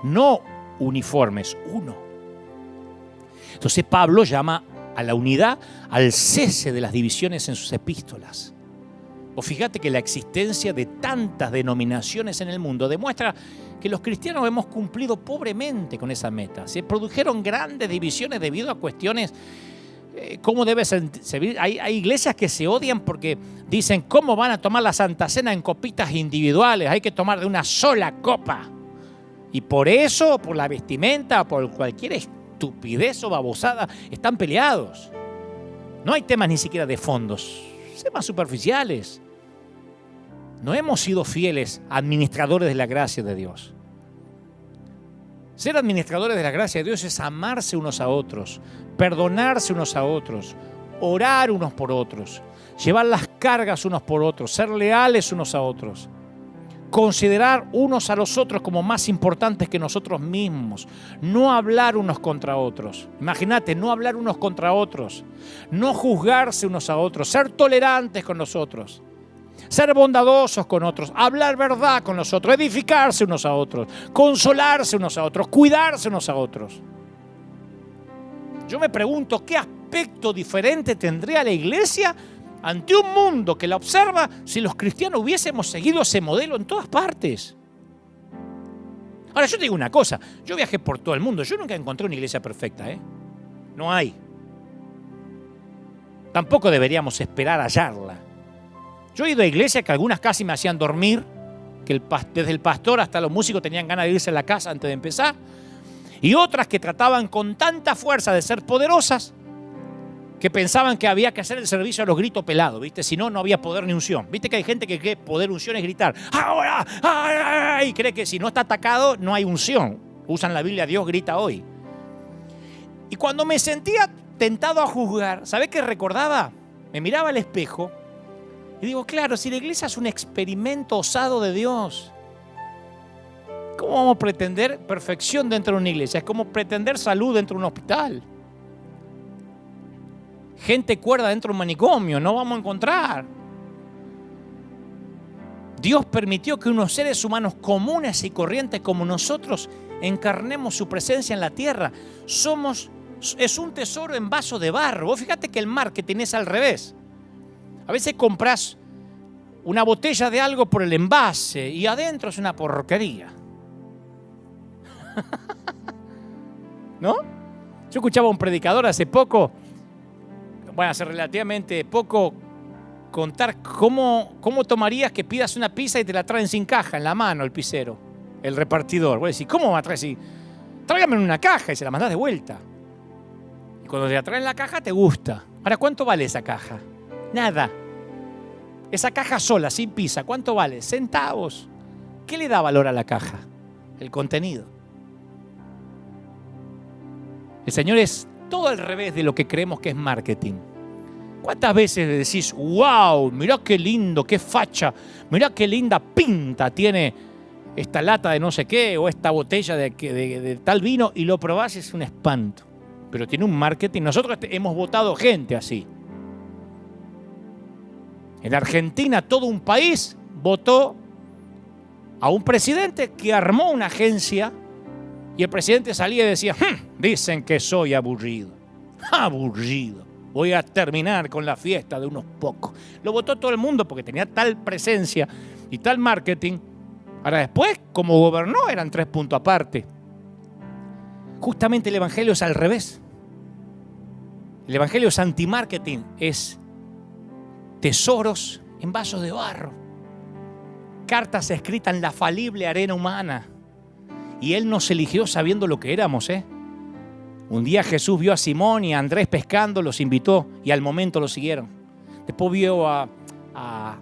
No uniformes, uno. Entonces Pablo llama a la unidad, al cese de las divisiones en sus epístolas. O fíjate que la existencia de tantas denominaciones en el mundo demuestra que los cristianos hemos cumplido pobremente con esa meta. Se produjeron grandes divisiones debido a cuestiones cómo debe servir. Hay iglesias que se odian porque dicen cómo van a tomar la Santa Cena en copitas individuales, hay que tomar de una sola copa. Y por eso, por la vestimenta, por cualquier estupidez o babosada, están peleados. No hay temas ni siquiera de fondos, temas superficiales. No hemos sido fieles administradores de la gracia de Dios. Ser administradores de la gracia de Dios es amarse unos a otros, perdonarse unos a otros, orar unos por otros, llevar las cargas unos por otros, ser leales unos a otros, considerar unos a los otros como más importantes que nosotros mismos, no hablar unos contra otros. Imagínate, no hablar unos contra otros, no juzgarse unos a otros, ser tolerantes con nosotros, ser bondadosos con otros, hablar verdad con los otros, edificarse unos a otros, consolarse unos a otros, cuidarse unos a otros. Yo me pregunto, ¿qué aspecto diferente tendría la iglesia ante un mundo que la observa si los cristianos hubiésemos seguido ese modelo en todas partes? Ahora, yo te digo una cosa, yo viajé por todo el mundo, yo nunca encontré una iglesia perfecta, No hay. Tampoco deberíamos esperar hallarla. Yo he ido a iglesias que algunas casi me hacían dormir, que desde el pastor hasta los músicos tenían ganas de irse a la casa antes de empezar, y otras que trataban con tanta fuerza de ser poderosas que pensaban que había que hacer el servicio a los gritos pelados, ¿viste? Si no, no había poder ni unción. ¿Viste que hay gente que cree poder unción es gritar ¡ahora! ¡Ay! Y cree que si no está atacado no hay unción. Usan la Biblia, Dios grita hoy. Y cuando me sentía tentado a juzgar, ¿sabés qué recordaba? Me miraba al espejo y digo, claro, si la iglesia es un experimento osado de Dios, ¿cómo vamos a pretender perfección dentro de una iglesia? Es como pretender salud dentro de un hospital. Gente cuerda dentro de un manicomio, no vamos a encontrar. Dios permitió que unos seres humanos comunes y corrientes como nosotros encarnemos su presencia en la tierra. Es un tesoro en vaso de barro. Vos fíjate que el marketing es al revés. A veces compras una botella de algo por el envase y adentro es una porquería. ¿No? Yo escuchaba a un predicador hace poco, hace relativamente poco, contar cómo tomarías que pidas una pizza y te la traen sin caja en la mano el pizzero, el repartidor. Vos decís, ¿cómo va a traer así? Tráigame en una caja y se la mandás de vuelta. Y cuando te la traen en la caja te gusta. Ahora, ¿cuánto vale esa caja? Nada. Esa caja sola, sin pizza, ¿cuánto vale? Centavos. ¿Qué le da valor a la caja? El contenido. El Señor es todo al revés de lo que creemos que es marketing. ¿Cuántas veces decís, wow, mirá qué lindo, qué facha, mirá qué linda pinta tiene esta lata de no sé qué o esta botella de tal vino, y lo probás y es un espanto? Pero tiene un marketing. Nosotros hemos votado gente así. En Argentina todo un país votó a un presidente que armó una agencia y el presidente salía y decía, dicen que soy aburrido. Aburrido. Voy a terminar con la fiesta de unos pocos. Lo votó todo el mundo porque tenía tal presencia y tal marketing. Ahora después, como gobernó, eran 3 puntos aparte. Justamente el evangelio es al revés. El evangelio es anti-marketing, es tesoros en vasos de barro. Cartas escritas en la falible arena humana. Y Él nos eligió sabiendo lo que éramos, Un día Jesús vio a Simón y a Andrés pescando, los invitó y al momento los siguieron. Después vio a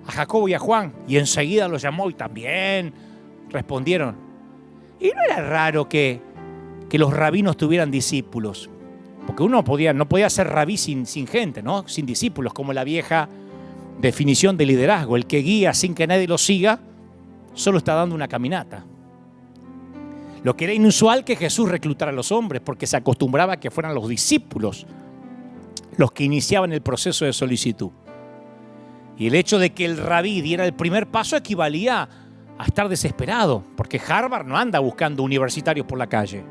Jacobo y a Juan y enseguida los llamó y también respondieron. Y no era raro que los rabinos tuvieran discípulos, porque uno no podía ser rabí sin gente, ¿no? Sin discípulos, como la vieja definición de liderazgo. El que guía sin que nadie lo siga solo está dando una caminata. Lo que era inusual que Jesús reclutara a los hombres, porque se acostumbraba a que fueran los discípulos los que iniciaban el proceso de solicitud. Y el hecho de que el rabí diera el primer paso equivalía a estar desesperado, porque Harvard no anda buscando universitarios por la calle.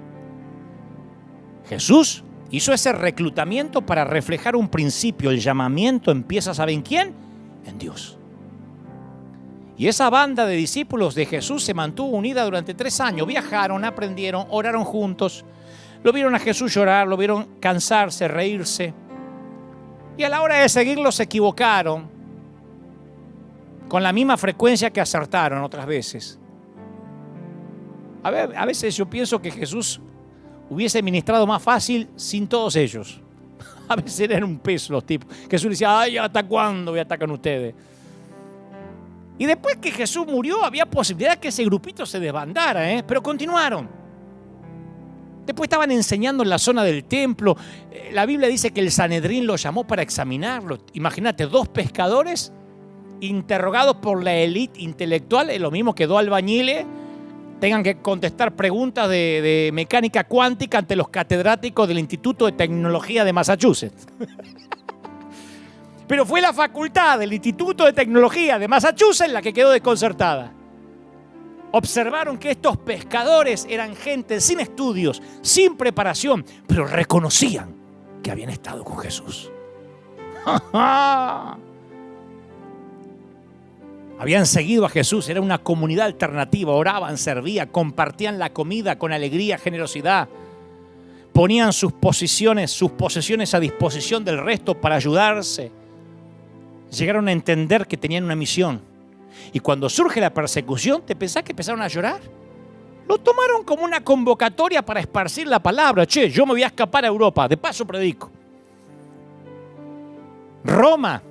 Jesús hizo ese reclutamiento para reflejar un principio. El llamamiento empieza, ¿saben quién? En Dios. Y esa banda de discípulos de Jesús se mantuvo unida durante 3 años. Viajaron, aprendieron, oraron juntos. Lo vieron a Jesús llorar, lo vieron cansarse, reírse. Y a la hora de seguirlo se equivocaron con la misma frecuencia que acertaron otras veces. A veces yo pienso que Jesús hubiese ministrado más fácil sin todos ellos. A veces eran un peso los tipos. Jesús decía, ay, ¿hasta cuándo me atacan ustedes? Y después que Jesús murió, había posibilidad que ese grupito se desbandara, pero continuaron. Después estaban enseñando en la zona del templo. La Biblia dice que el Sanedrín lo llamó para examinarlo. Imagínate, 2 pescadores interrogados por la élite intelectual, es lo mismo que 2 albañiles tengan que contestar preguntas de mecánica cuántica ante los catedráticos del Instituto de Tecnología de Massachusetts. Pero fue la facultad del Instituto de Tecnología de Massachusetts la que quedó desconcertada. Observaron que estos pescadores eran gente sin estudios, sin preparación, pero reconocían que habían estado con Jesús. Habían seguido a Jesús, era una comunidad alternativa, oraban, servían, compartían la comida con alegría, generosidad. Ponían sus posesiones a disposición del resto para ayudarse. Llegaron a entender que tenían una misión. Y cuando surge la persecución, ¿te pensás que empezaron a llorar? Lo tomaron como una convocatoria para esparcir la palabra. Che, yo me voy a escapar a Europa, de paso predico. Roma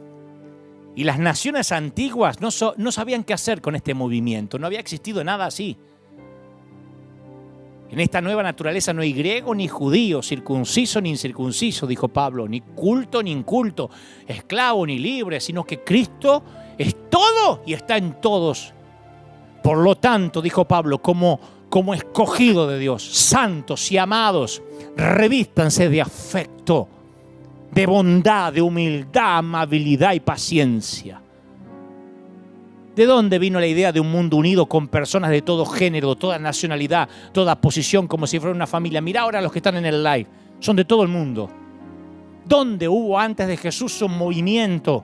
y las naciones antiguas no sabían qué hacer con este movimiento. No había existido nada así. En esta nueva naturaleza no hay griego ni judío, circunciso ni incircunciso, dijo Pablo, ni culto ni inculto, esclavo ni libre, sino que Cristo es todo y está en todos. Por lo tanto, dijo Pablo, como escogido de Dios, santos y amados, revístanse de afecto, de bondad, de humildad, amabilidad y paciencia. ¿De dónde vino la idea de un mundo unido con personas de todo género, toda nacionalidad, toda posición, como si fuera una familia? Mirá ahora los que están en el live, son de todo el mundo. ¿Dónde hubo antes de Jesús un movimiento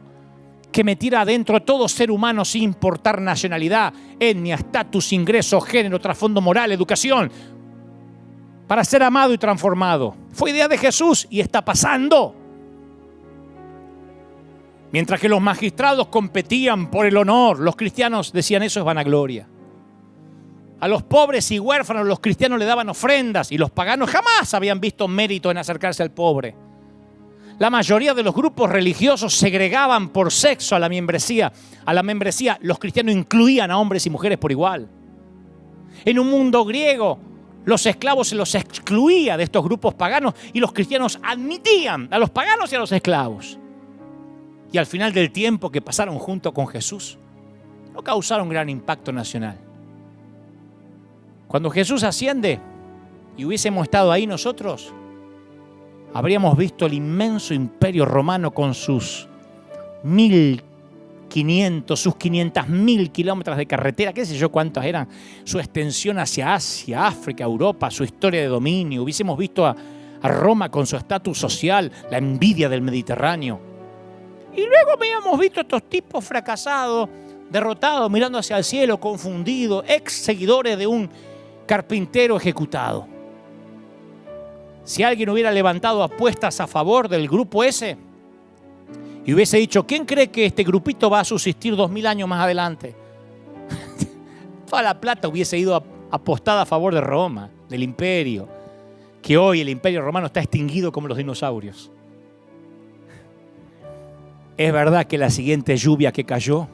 que metiera adentro a todo ser humano sin importar nacionalidad, etnia, estatus, ingreso, género, trasfondo moral, educación, para ser amado y transformado? Fue idea de Jesús y está pasando. Mientras que los magistrados competían por el honor, los cristianos decían eso es vanagloria. A los pobres y huérfanos los cristianos le daban ofrendas y los paganos jamás habían visto mérito en acercarse al pobre. La mayoría de los grupos religiosos segregaban por sexo a la membresía. A la membresía los cristianos incluían a hombres y mujeres por igual. En un mundo griego, los esclavos se los excluía de estos grupos paganos y los cristianos admitían a los paganos y a los esclavos. Y al final del tiempo que pasaron junto con Jesús, no causaron gran impacto nacional. Cuando Jesús asciende y hubiésemos estado ahí nosotros, habríamos visto el inmenso imperio romano con sus 1.500, sus 500.000 kilómetros de carretera, qué sé yo cuántas eran, su extensión hacia Asia, África, Europa, su historia de dominio. Hubiésemos visto a a Roma con su estatus social, la envidia del Mediterráneo. Y luego habíamos visto a estos tipos fracasados, derrotados, mirando hacia el cielo, confundidos, ex seguidores de un carpintero ejecutado. Si alguien hubiera levantado apuestas a favor del grupo ese y hubiese dicho, ¿quién cree que este grupito va a subsistir 2000 años más adelante? Toda la plata hubiese ido apostada a favor de Roma, del imperio, que hoy el imperio romano está extinguido como los dinosaurios. Es verdad que la siguiente lluvia que cayó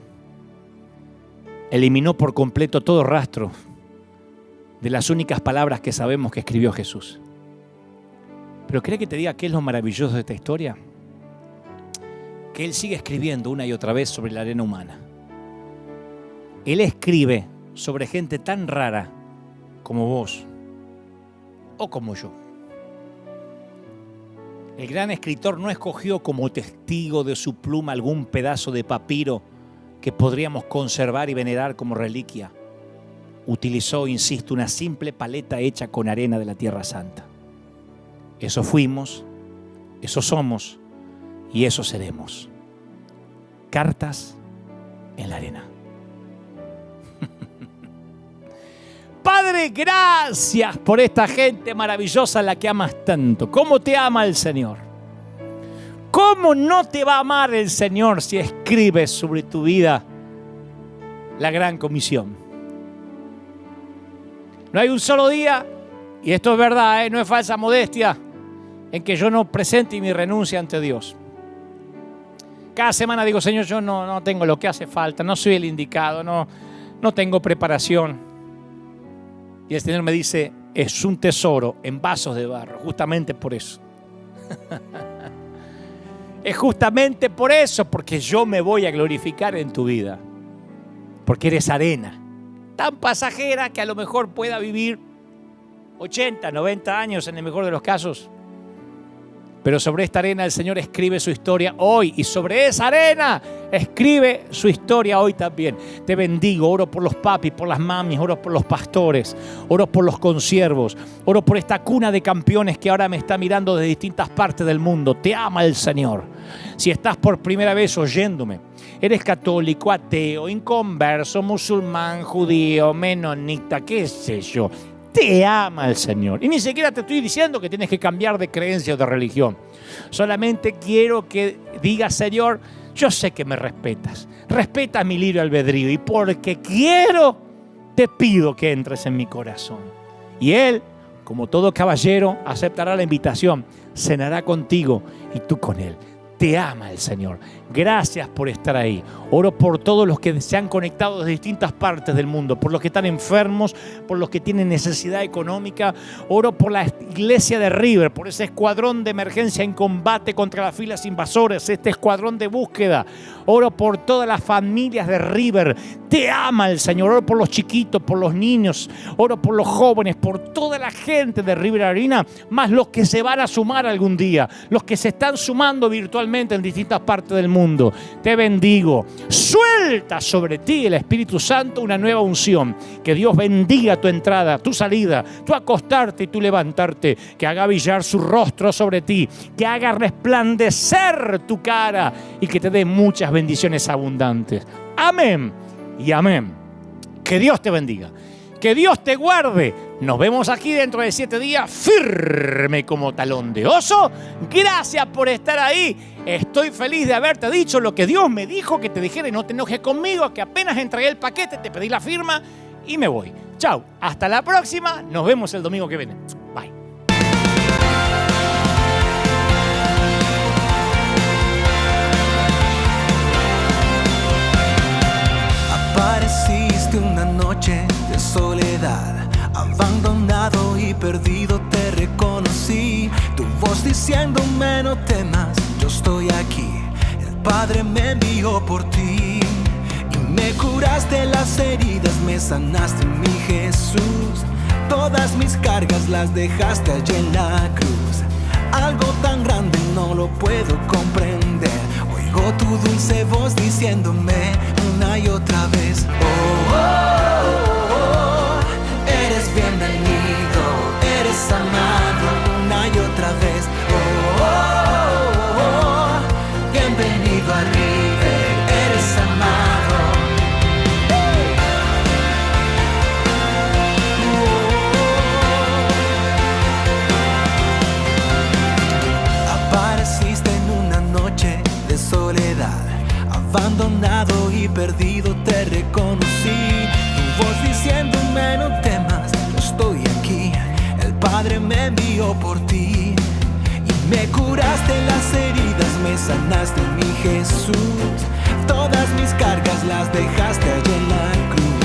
eliminó por completo todo rastro de las únicas palabras que sabemos que escribió Jesús. Pero ¿cree que te diga qué es lo maravilloso de esta historia? Que Él sigue escribiendo una y otra vez sobre la arena humana. Él escribe sobre gente tan rara como vos o como yo. El gran escritor no escogió como testigo de su pluma algún pedazo de papiro que podríamos conservar y venerar como reliquia. Utilizó, insisto, una simple paleta hecha con arena de la Tierra Santa. Eso fuimos, eso somos y eso seremos. Cartas en la arena. Padre, gracias por esta gente maravillosa a la que amas tanto. ¿Cómo te ama el Señor? ¿Cómo no te va a amar el Señor si escribes sobre tu vida la gran comisión? No hay un solo día, y esto es verdad, no es falsa modestia, en que yo no presente mi renuncia ante Dios. Cada semana digo, Señor, yo no tengo lo que hace falta, no soy el indicado, no tengo preparación. Y el Señor me dice, es un tesoro en vasos de barro, justamente por eso. Es justamente por eso, porque yo me voy a glorificar en tu vida. Porque eres arena, tan pasajera que a lo mejor pueda vivir 80, 90 años en el mejor de los casos. Pero sobre esta arena el Señor escribe su historia hoy. Y sobre esa arena escribe su historia hoy también. Te bendigo, oro por los papis, por las mamis, oro por los pastores, oro por los consiervos, oro por esta cuna de campeones que ahora me está mirando de distintas partes del mundo. Te ama el Señor. Si estás por primera vez oyéndome, eres católico, ateo, inconverso, musulmán, judío, menonita, qué sé yo, te ama el Señor. Y ni siquiera te estoy diciendo que tienes que cambiar de creencia o de religión. Solamente quiero que digas, Señor, yo sé que me respetas. Respeta mi libre albedrío. Y porque quiero, te pido que entres en mi corazón. Y Él, como todo caballero, aceptará la invitación. Cenará contigo y tú con Él. Te ama el Señor. Gracias por estar ahí. Oro por todos los que se han conectado de distintas partes del mundo, por los que están enfermos, por los que tienen necesidad económica. Oro por la iglesia de River, por ese escuadrón de emergencia en combate contra las filas invasoras, este escuadrón de búsqueda. Oro por todas las familias de River. Te ama el Señor. Oro por los chiquitos, por los niños. Oro por los jóvenes, por toda la gente de River Arena, más los que se van a sumar algún día, los que se están sumando virtualmente en distintas partes del mundo. Te bendigo. Suelta sobre ti el Espíritu Santo una nueva unción. Que Dios bendiga tu entrada, tu salida, tu acostarte y tu levantarte. Que haga brillar su rostro sobre ti. Que haga resplandecer tu cara y que te dé muchas bendiciones abundantes. Amén y amén. Que Dios te bendiga. Que Dios te guarde. Nos vemos aquí dentro de 7 días, firme como talón de oso. Gracias por estar ahí. Estoy feliz de haberte dicho lo que Dios me dijo que te dijera y no te enojes conmigo, que apenas entregué el paquete, te pedí la firma y me voy. Chao, hasta la próxima. Nos vemos el domingo que viene. Bye. Apareciste una noche de soledad, abandonado y perdido te reconocí. Tu voz diciéndome no temas, yo estoy aquí. El Padre me envió por ti y me curaste las heridas, me sanaste mi Jesús. Todas mis cargas las dejaste allí en la cruz. Algo tan grande no lo puedo comprender. Oigo tu dulce voz diciéndome una y otra vez: oh, oh, oh, eres bienvenido, eres amado una y otra vez. me envió por ti. Y me curaste las heridas, me sanaste, mi Jesús. Todas mis cargas las dejaste allí en la cruz.